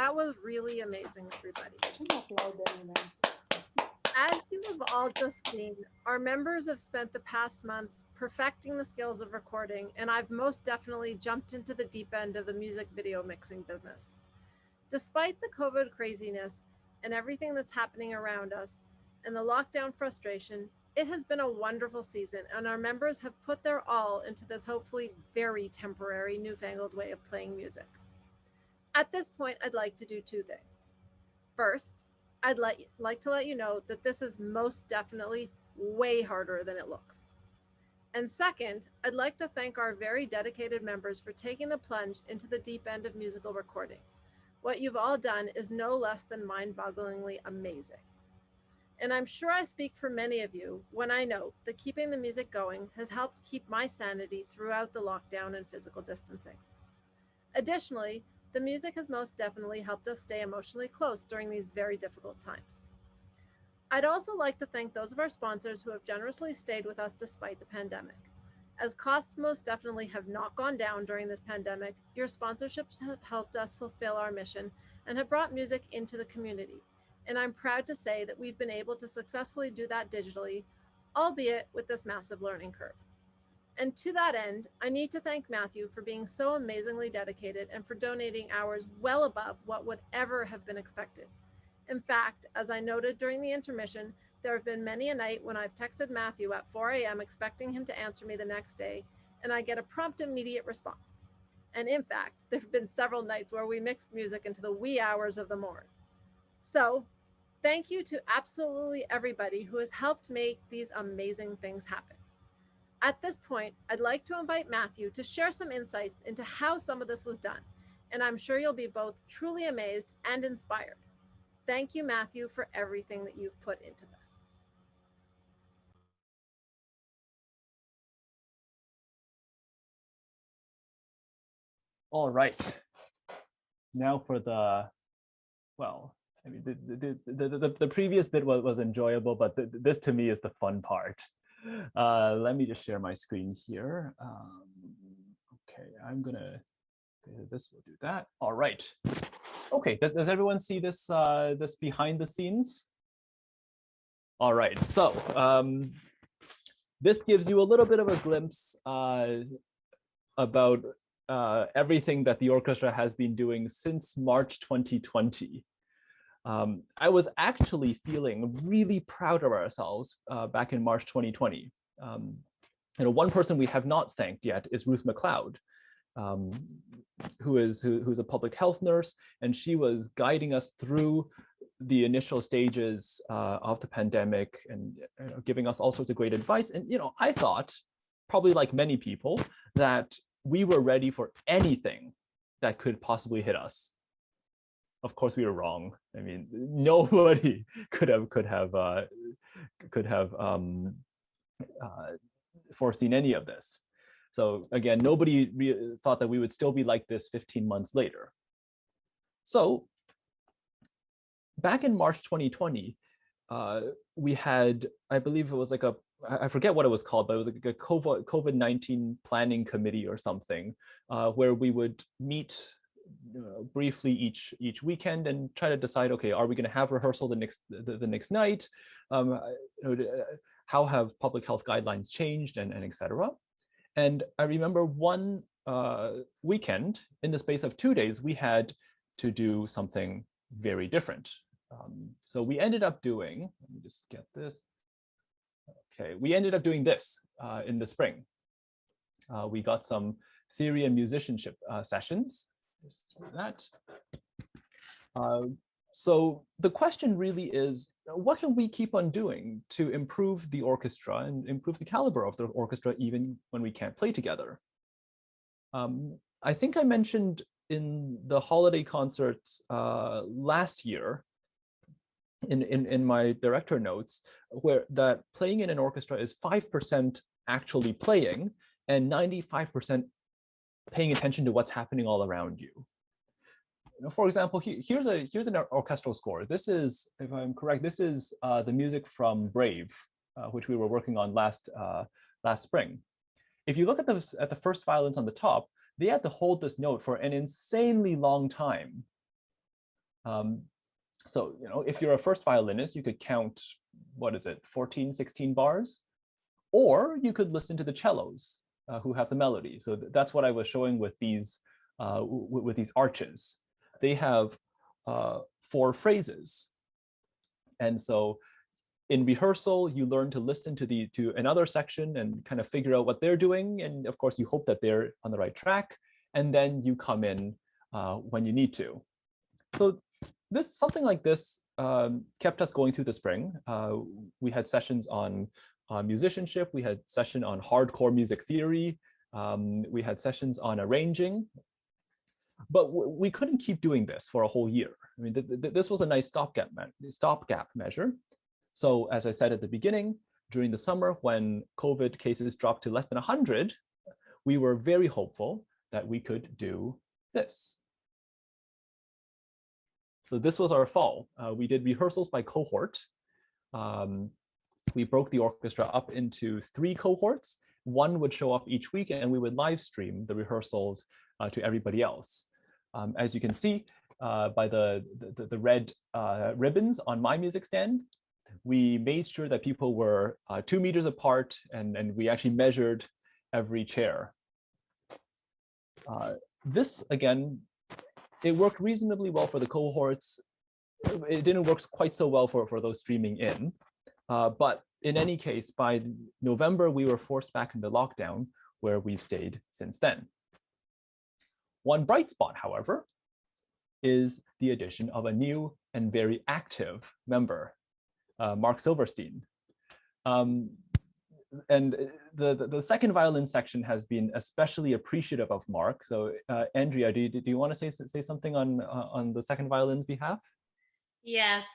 [SPEAKER 1] That was really amazing, everybody.
[SPEAKER 4] Applaud them.
[SPEAKER 1] As you have all just seen, our members have spent the past months perfecting the skills of recording, and I've most definitely jumped into the deep end of the music video mixing business. Despite the COVID craziness and everything that's happening around us and the lockdown frustration, it has been a wonderful season, and our members have put their all into this hopefully very temporary newfangled way of playing music. At this point, I'd like to do two things. First, I'd like to let you know that this is most definitely way harder than it looks. And second, I'd like to thank our very dedicated members for taking the plunge into the deep end of musical recording. What you've all done is no less than mind-bogglingly amazing. And I'm sure I speak for many of you when I note that keeping the music going has helped keep my sanity throughout the lockdown and physical distancing. Additionally, the music has most definitely helped us stay emotionally close during these very difficult times. I'd also like to thank those of our sponsors who have generously stayed with us despite the pandemic. As costs most definitely have not gone down during this pandemic, your sponsorships have helped us fulfill our mission and have brought music into the community. And I'm proud to say that we've been able to successfully do that digitally, albeit with this massive learning curve. And to that end, I need to thank Matthew for being so amazingly dedicated and for donating hours well above what would ever have been expected. In fact, as I noted during the intermission, there have been many a night when I've texted Matthew at 4 a.m. expecting him to answer me the next day, and I get a prompt, immediate response. And in fact, there have been several nights where we mixed music into the wee hours of the morn. So, thank you to absolutely everybody who has helped make these amazing things happen. At this point, I'd like to invite Matthew to share some insights into how some of this was done, and I'm sure you'll be both truly amazed and inspired. Thank you, Matthew, for everything that you've put into this.
[SPEAKER 2] All right. Now for the, well, I mean, the previous bit was enjoyable, but this to me is the fun part. Let me just share my screen here. Okay, I'm gonna, this will do that. All right. Okay, does everyone see this, this behind the scenes? All right, so this gives you a little bit of a glimpse about everything that the orchestra has been doing since March 2020. I was actually feeling really proud of ourselves back in March 2020. One person we have not thanked yet is Ruth McLeod, who's a public health nurse, and she was guiding us through the initial stages of the pandemic and giving us all sorts of great advice. And I thought, probably like many people, that we were ready for anything that could possibly hit us. Of course, we were wrong. I mean, nobody could have foreseen any of this. So again, nobody thought that we would still be like this 15 months later. So back in March 2020, we had, I believe it was like a, I forget what it was called, but it was like a COVID-19 planning committee or something, where we would meet briefly each weekend and try to decide, okay, are we going to have rehearsal the next night? How have public health guidelines changed, and etc. And I remember one weekend, in the space of 2 days, we had to do something very different. So we ended up doing, let me just get this. Okay, we ended up doing this in the spring. We got some theory and musicianship sessions. Just that. So the question really is, what can we keep on doing to improve the orchestra and improve the caliber of the orchestra even when we can't play together? I think I mentioned in the holiday concerts last year in my director notes, where that playing in an orchestra is 5% actually playing and 95% paying attention to what's happening all around you. For example, here's an orchestral score. This is, if I'm correct, this is the music from Brave, which we were working on last spring. If you look at the first violins on the top, they had to hold this note for an insanely long time. So, if you're a first violinist, you could count, what is it, 14, 16 bars? Or you could listen to the cellos who have the melody. So that's what I was showing with these arches. They have 4 phrases. And so in rehearsal, you learn to listen to another section and kind of figure out what they're doing. And of course, you hope that they're on the right track. And then you come in when you need to. So something like this kept us going through the spring. We had sessions on musicianship. We had session on hardcore music theory. We had sessions on arranging. But we couldn't keep doing this for a whole year. I mean, this was a nice stopgap measure. So as I said at the beginning, during the summer when COVID cases dropped to less than 100, we were very hopeful that we could do this. So this was our fall. We did rehearsals by cohort. We broke the orchestra up into 3 cohorts. One would show up each week and we would live stream the rehearsals to everybody else. As you can see by the red ribbons on my music stand, we made sure that people were 2 meters apart and we actually measured every chair. This, again, it worked reasonably well for the cohorts. It didn't work quite so well for those streaming in. But in any case, by November, we were forced back into lockdown, where we've stayed since then. One bright spot, however, is the addition of a new and very active member, Mark Silverstein. And the second violin section has been especially appreciative of Mark. So Andrea, do you want to say something on the second violin's behalf?
[SPEAKER 4] Yes.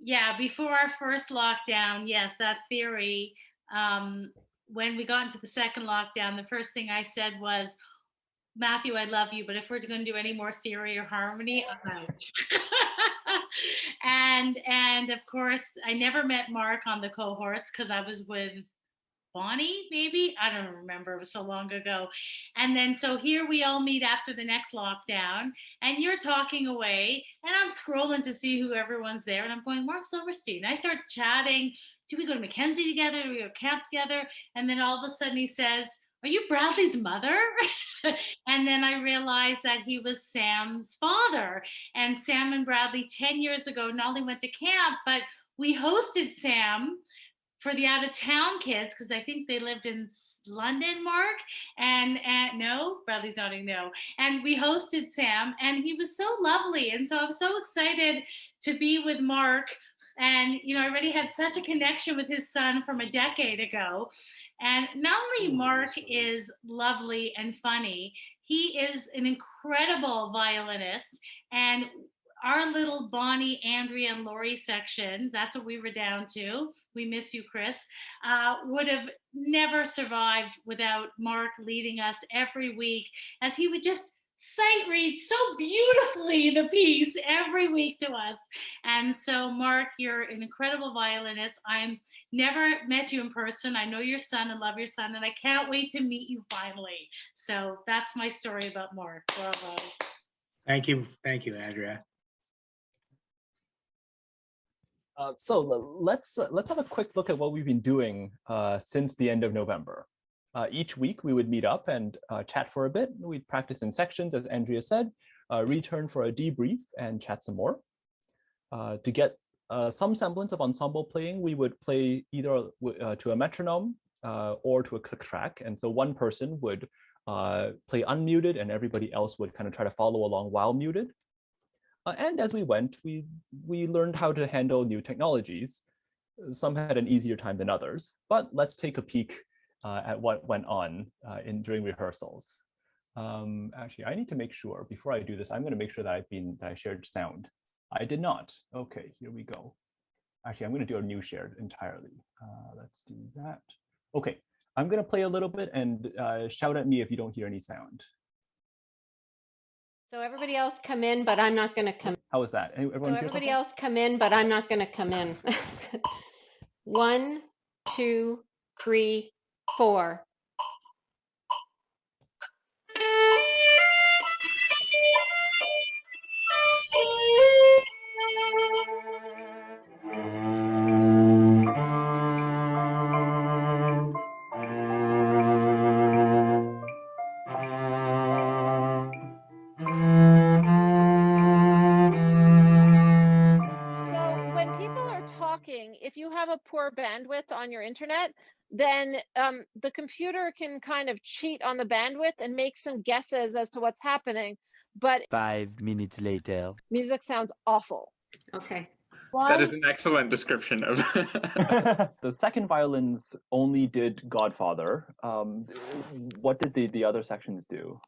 [SPEAKER 4] Yeah, before our first lockdown, yes, that theory, when we got into the second lockdown, the first thing I said was, Matthew, I love you, but if we're going to do any more theory or harmony, I'm out. and of course, I never met Mark on the cohorts because I was with Bonnie, maybe? I don't remember. It was so long ago. And then so here we all meet after the next lockdown, and you're talking away, and I'm scrolling to see who everyone's there, and I'm going, Mark Silverstein. I start chatting. Do we go to Mackenzie together? Do we go camp together? And then all of a sudden he says, are you Bradley's mother? And then I realized that he was Sam's father. And Sam and Bradley 10 years ago not only went to camp, but we hosted Sam for the out-of-town kids, because I think they lived in London, Mark, and no, Bradley's nodding no. And we hosted Sam, and he was so lovely. And so I was so excited to be with Mark. And, you know, I already had such a connection with his son from a decade ago. And not only Mark is lovely and funny, he is an incredible violinist. And our little Bonnie, Andrea, and Lori section, that's what we were down to. We miss you, Chris, would have never survived without Mark leading us every week, as he would just sight read so beautifully the piece every week to us. And so, Mark, you're an incredible violinist. I've never met you in person. I know your son and love your son, and I can't wait to meet you finally. So that's my story about Mark. Bravo.
[SPEAKER 5] Thank you, Andrea.
[SPEAKER 2] So let's have a quick look at what we've been doing since the end of November. Each week we would meet up and chat for a bit. We'd practice in sections, as Andrea said, return for a debrief and chat some more. To get some semblance of ensemble playing, we would play either to a metronome or to a click track. And so one person would play unmuted and everybody else would kind of try to follow along while muted. And as we went, we learned how to handle new technologies. Some had an easier time than others, but let's take a peek at what went on during rehearsals. Actually, I need to make sure, before I do this, I'm going to make sure that I shared sound. I did not. Okay, here we go. Actually, I'm going to do a new shared entirely. Let's do that. Okay, I'm going to play a little bit and shout at me if you don't hear any sound.
[SPEAKER 6] So everybody else come in, but I'm not going to come.
[SPEAKER 2] How was that? Everyone
[SPEAKER 6] So everybody else come in, but I'm not going to come in. 1, 2, 3, 4.
[SPEAKER 1] If you have a poor bandwidth on your internet, then the computer can kind of cheat on the bandwidth and make some guesses as to what's happening. But
[SPEAKER 7] 5 minutes later,
[SPEAKER 1] music sounds awful.
[SPEAKER 8] Okay.
[SPEAKER 7] That is an excellent description of
[SPEAKER 2] The second violins only did Godfather. What did the other sections do?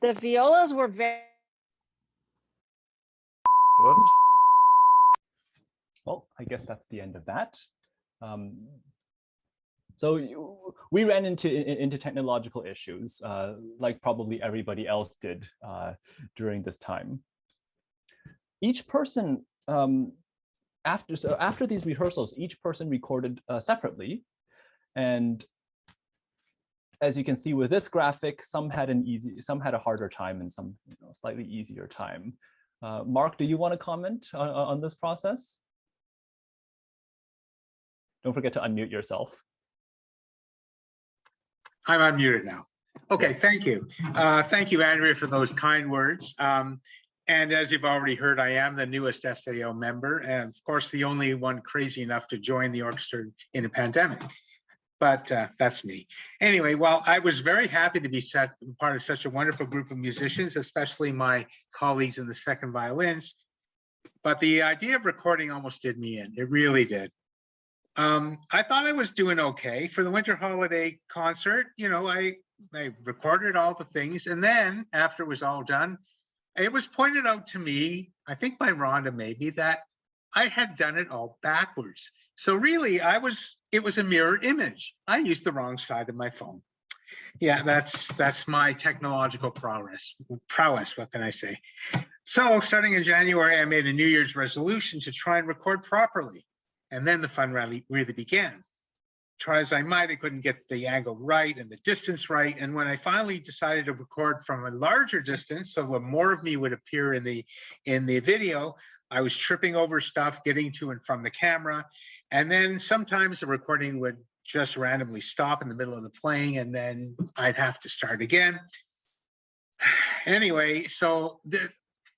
[SPEAKER 6] The violas were very.
[SPEAKER 7] Whoops.
[SPEAKER 2] Well, I guess that's the end of that. So we ran into technological issues, like probably everybody else did during this time. Each person, after these rehearsals, each person recorded separately, and as you can see with this graphic, some had a harder time, and some slightly easier time. Mark, do you want to comment on this process? Don't forget to unmute yourself.
[SPEAKER 5] I'm unmuted now. Okay,
[SPEAKER 2] Yes.
[SPEAKER 5] thank you. Thank you, Andrea, for those kind words. And as you've already heard, I am the newest SAO member, and of course, the only one crazy enough to join the orchestra in a pandemic. But that's me. Anyway, well, I was very happy to be part of such a wonderful group of musicians, especially my colleagues in the second violins. But the idea of recording almost did me in. It really did. I thought I was doing okay for the winter holiday concert. You know, I recorded all the things, and then after it was all done, it was pointed out to me, I think by Rhonda maybe, that I had done it all backwards. So really, it was a mirror image. I used the wrong side of my phone. Yeah, that's my technological prowess. What can I say? So starting in January, I made a New Year's resolution to try and record properly. And then the fun really began. Try as I might, I couldn't get the angle right and the distance right. And when I finally decided to record from a larger distance, so that more of me would appear in the video, I was tripping over stuff, getting to and from the camera. And then sometimes the recording would just randomly stop in the middle of the playing, and then I'd have to start again. Anyway, so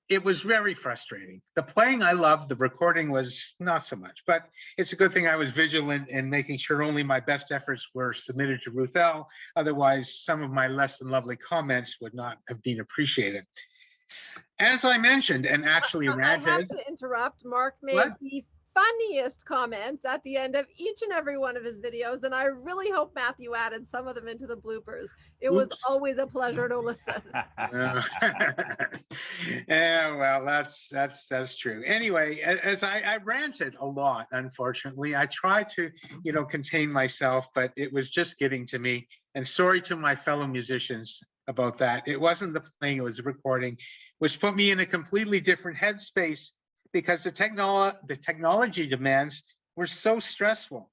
[SPEAKER 5] it was very frustrating. The playing I loved, the recording was not so much, but it's a good thing I was vigilant in making sure only my best efforts were submitted to Ruth L. Otherwise, some of my less than lovely comments would not have been appreciated. As I mentioned, and actually ranted.
[SPEAKER 1] I have to interrupt. Mark made the funniest comments at the end of each and every one of his videos, and I really hope Matthew added some of them into the bloopers. It was always a pleasure to listen.
[SPEAKER 5] Yeah, well, that's true. Anyway, as I ranted a lot, unfortunately, I tried to, contain myself, but it was just getting to me. And sorry to my fellow musicians about that. It wasn't the playing, it was the recording, which put me in a completely different headspace, because the technology demands were so stressful,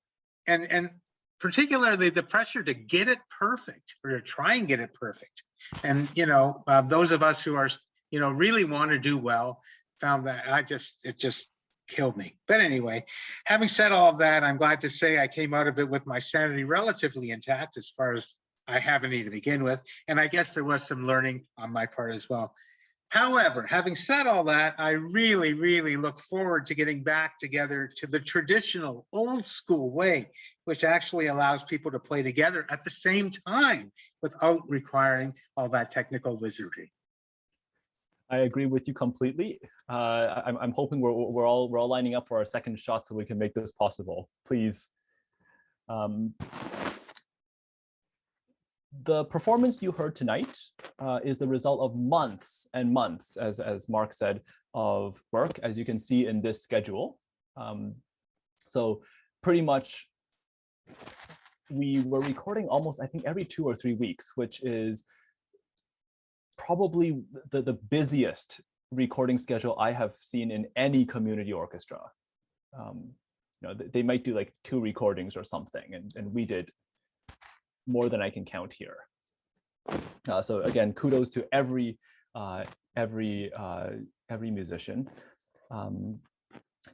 [SPEAKER 5] and particularly the pressure to get it perfect, or to try and get it perfect. And those of us who are really want to do well found that it just killed me. But anyway, having said all of that, I'm glad to say I came out of it with my sanity relatively intact, as far as I have any to begin with, and I guess there was some learning on my part as well. However, having said all that, I really, really look forward to getting back together to the traditional old school way, which actually allows people to play together at the same time without requiring all that technical wizardry.
[SPEAKER 2] I agree with you completely. I'm hoping we're all lining up for our second shot so we can make this possible. Please. The performance you heard tonight is the result of months and months, as Mark said, of work, as you can see in this schedule. So pretty much we were recording almost, I think, every 2 or 3 weeks, which is probably the busiest recording schedule I have seen in any community orchestra. They might do like 2 recordings or something, and we did more than I can count here. So again, kudos to every musician.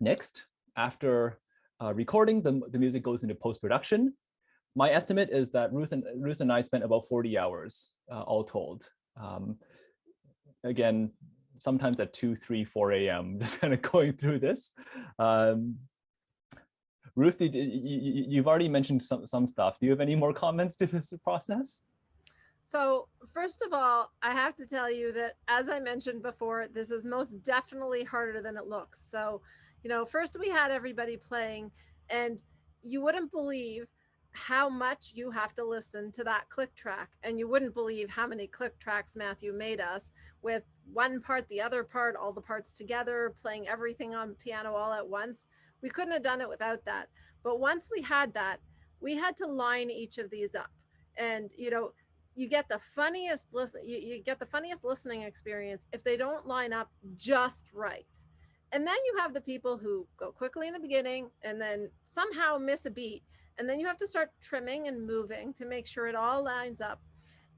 [SPEAKER 2] Next, after recording, the music goes into post-production. My estimate is that Ruth and I spent about 40 hours all told. Again, sometimes at 2, 3, 4 a.m. just kind of going through this. Ruth, you've already mentioned some stuff. Do you have any more comments to this process?
[SPEAKER 1] So first of all, I have to tell you that, as I mentioned before, this is most definitely harder than it looks. So You know, first we had everybody playing, and you wouldn't believe how much you have to listen to that click track, and you wouldn't believe how many click tracks Matthew made us, with one part, the other part, all the parts together, playing everything on piano all at once. We couldn't have done it without that. But once we had that, we had to line each of these up. And you know, you get the funniest you get the funniest listening experience if they don't line up just right. And then you have the people who go quickly in the beginning and then somehow miss a beat, and then you have to start trimming and moving to make sure it all lines up.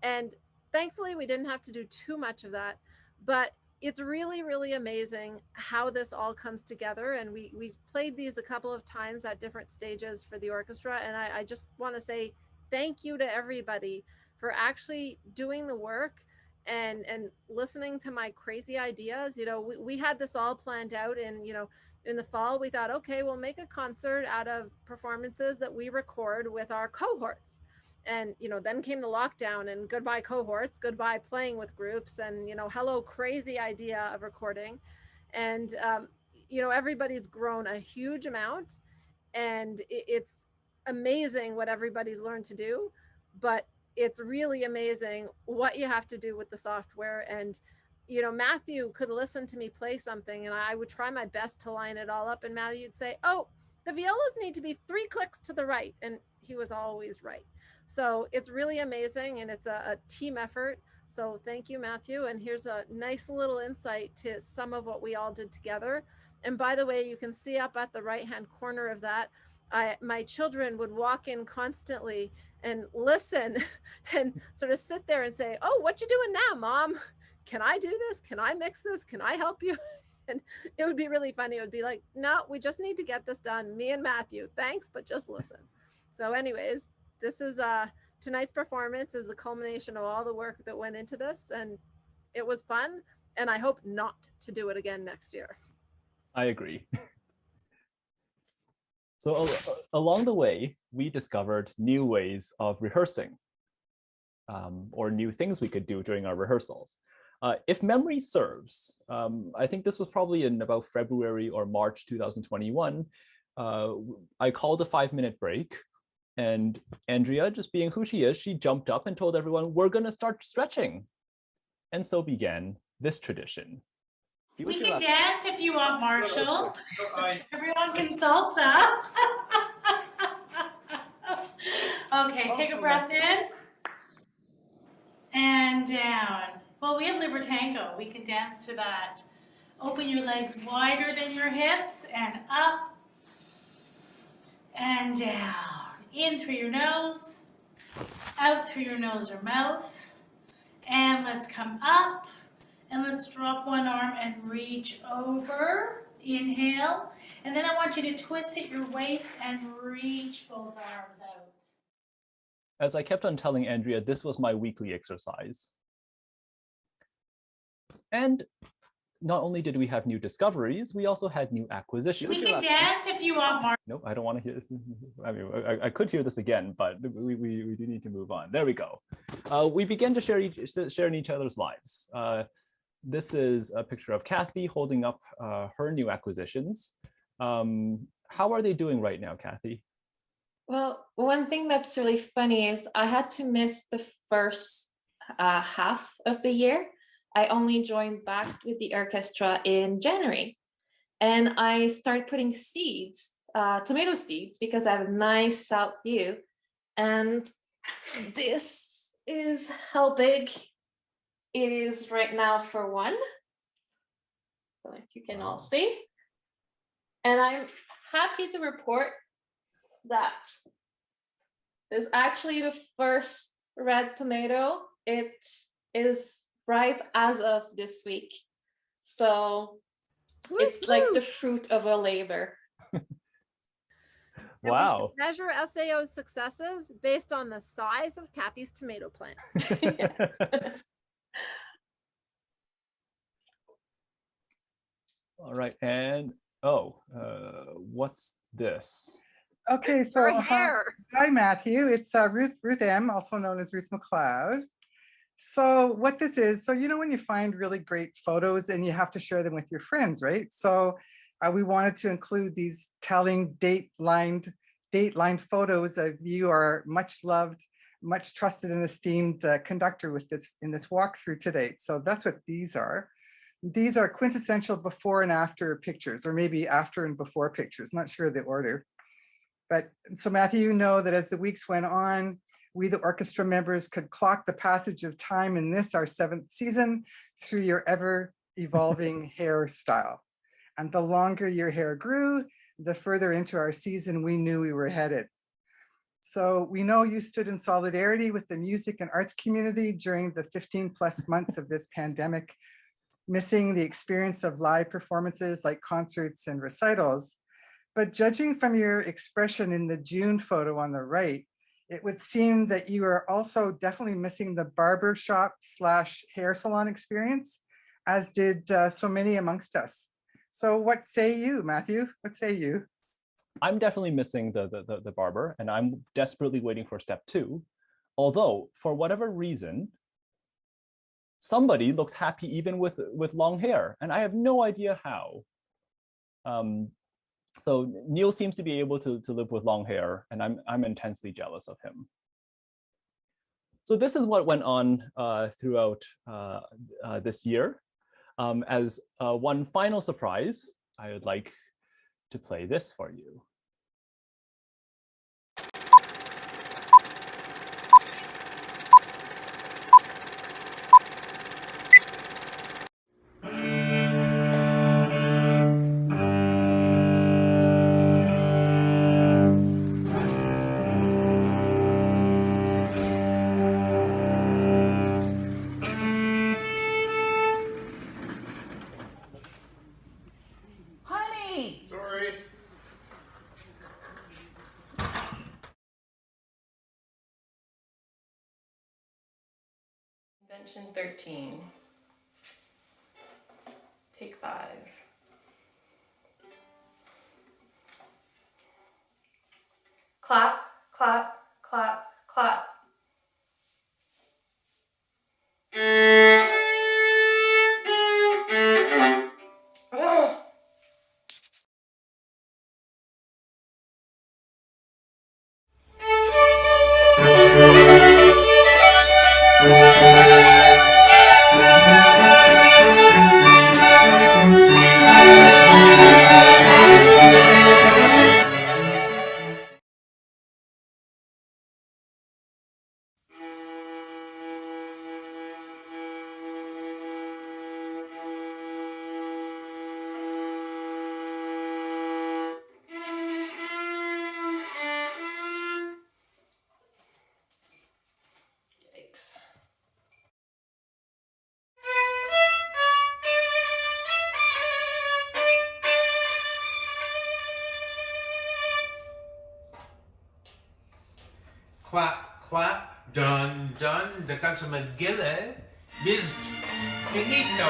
[SPEAKER 1] And thankfully we didn't have to do too much of that, but it's really, really amazing how this all comes together. And we played these a couple of times at different stages for the orchestra, and I just want to say thank you to everybody for actually doing the work and listening to my crazy ideas. You know, we had this all planned out, and you know, in the fall we thought, okay, we'll make a concert out of performances that we record with our cohorts. And you know, then came the lockdown, and goodbye cohorts, goodbye playing with groups, and you know, hello crazy idea of recording. And you know, everybody's grown a huge amount, and it's amazing what everybody's learned to do, but it's really amazing what you have to do with the software. And you know, Matthew could listen to me play something, and I would try my best to line it all up, and Matthew would say, oh, the violas need to be 3 clicks to the right, and he was always right. So it's really amazing, and it's a team effort. So thank you, Matthew. And here's a nice little insight to some of what we all did together. And by the way, you can see up at the right-hand corner of that, my children would walk in constantly and listen and sort of sit there and say, oh, what you doing now, Mom? Can I do this? Can I mix this? Can I help you? And it would be really funny. It would be like, no, we just need to get this done. Me and Matthew, thanks, but just listen. So anyways, this is tonight's performance is the culmination of all the work that went into this, and it was fun, and I hope not to do it again next year.
[SPEAKER 2] I agree. So along the way, we discovered new ways of rehearsing, or new things we could do during our rehearsals. If memory serves, I think this was probably in about February or March 2021, I called a 5-minute break. And Andrea, just being who she is, she jumped up and told everyone, we're going to start stretching. And so began this tradition.
[SPEAKER 4] We can dance if you want, Marshall. Everyone can salsa. Okay, take a breath in and down. Well, we have Libertango. We can dance to that. Open your legs wider than your hips, and up and down. In through your nose, out through your nose or mouth. And let's come up, and let's drop one arm and reach over. Inhale. And then I want you to twist at your waist and reach both arms out.
[SPEAKER 2] As I kept on telling Andrea, this was my weekly exercise. And not only did we have new discoveries, we also had new acquisitions.
[SPEAKER 4] We can dance if you want, Mark.
[SPEAKER 2] Nope, I don't want to hear this. I mean, I could hear this again, but we do need to move on. There we go. We began to share in each other's lives. This is a picture of Kathy holding up her new acquisitions. How are they doing right now, Kathy?
[SPEAKER 8] Well, one thing that's really funny is I had to miss the first half of the year. I only joined back with the orchestra in January, and I started putting seeds, tomato seeds, because I have a nice south view. And this is how big it is right now for one. So if you can all see. And I'm happy to report that is actually the first red tomato. It is ripe as of this week. So it's like the fruit of a labor.
[SPEAKER 2] Wow.
[SPEAKER 1] We measure SAO's successes based on the size of Kathy's tomato plants.
[SPEAKER 8] Yes.
[SPEAKER 2] All right, and what's this?
[SPEAKER 9] Okay, so
[SPEAKER 1] Her hair.
[SPEAKER 9] hi Matthew, it's Ruth M, also known as Ruth McLeod. So what this is, so you know when you find really great photos and you have to share them with your friends, right? So we wanted to include these telling date-lined photos of you, our much loved, much trusted and esteemed conductor in this walkthrough today. So that's what these are. These are quintessential before and after pictures, or maybe after and before pictures, not sure the order. But so Matthew, you know that as the weeks went on, we, the orchestra members, could clock the passage of time in this, our 7th season, through your ever evolving hairstyle. And the longer your hair grew, the further into our season we knew we were headed. So we know you stood in solidarity with the music and arts community during the 15+ months of this pandemic, missing the experience of live performances like concerts and recitals. But judging from your expression in the June photo on the right, it would seem that you are also definitely missing the barber shop / hair salon experience, as did so many amongst us. So what say you, Matthew? What say you?
[SPEAKER 2] I'm definitely missing the barber, and I'm desperately waiting for step 2. Although, for whatever reason, somebody looks happy even with long hair, and I have no idea how. So Neil seems to be able to live with long hair, and I'm intensely jealous of him. So this is what went on throughout this year. As one final surprise, I would like to play this for you.
[SPEAKER 8] Invention 13. Take 5. Clap, clap, clap, clap.
[SPEAKER 10] Clap, clap, dun, dun, the kansa McGilla, bis finito.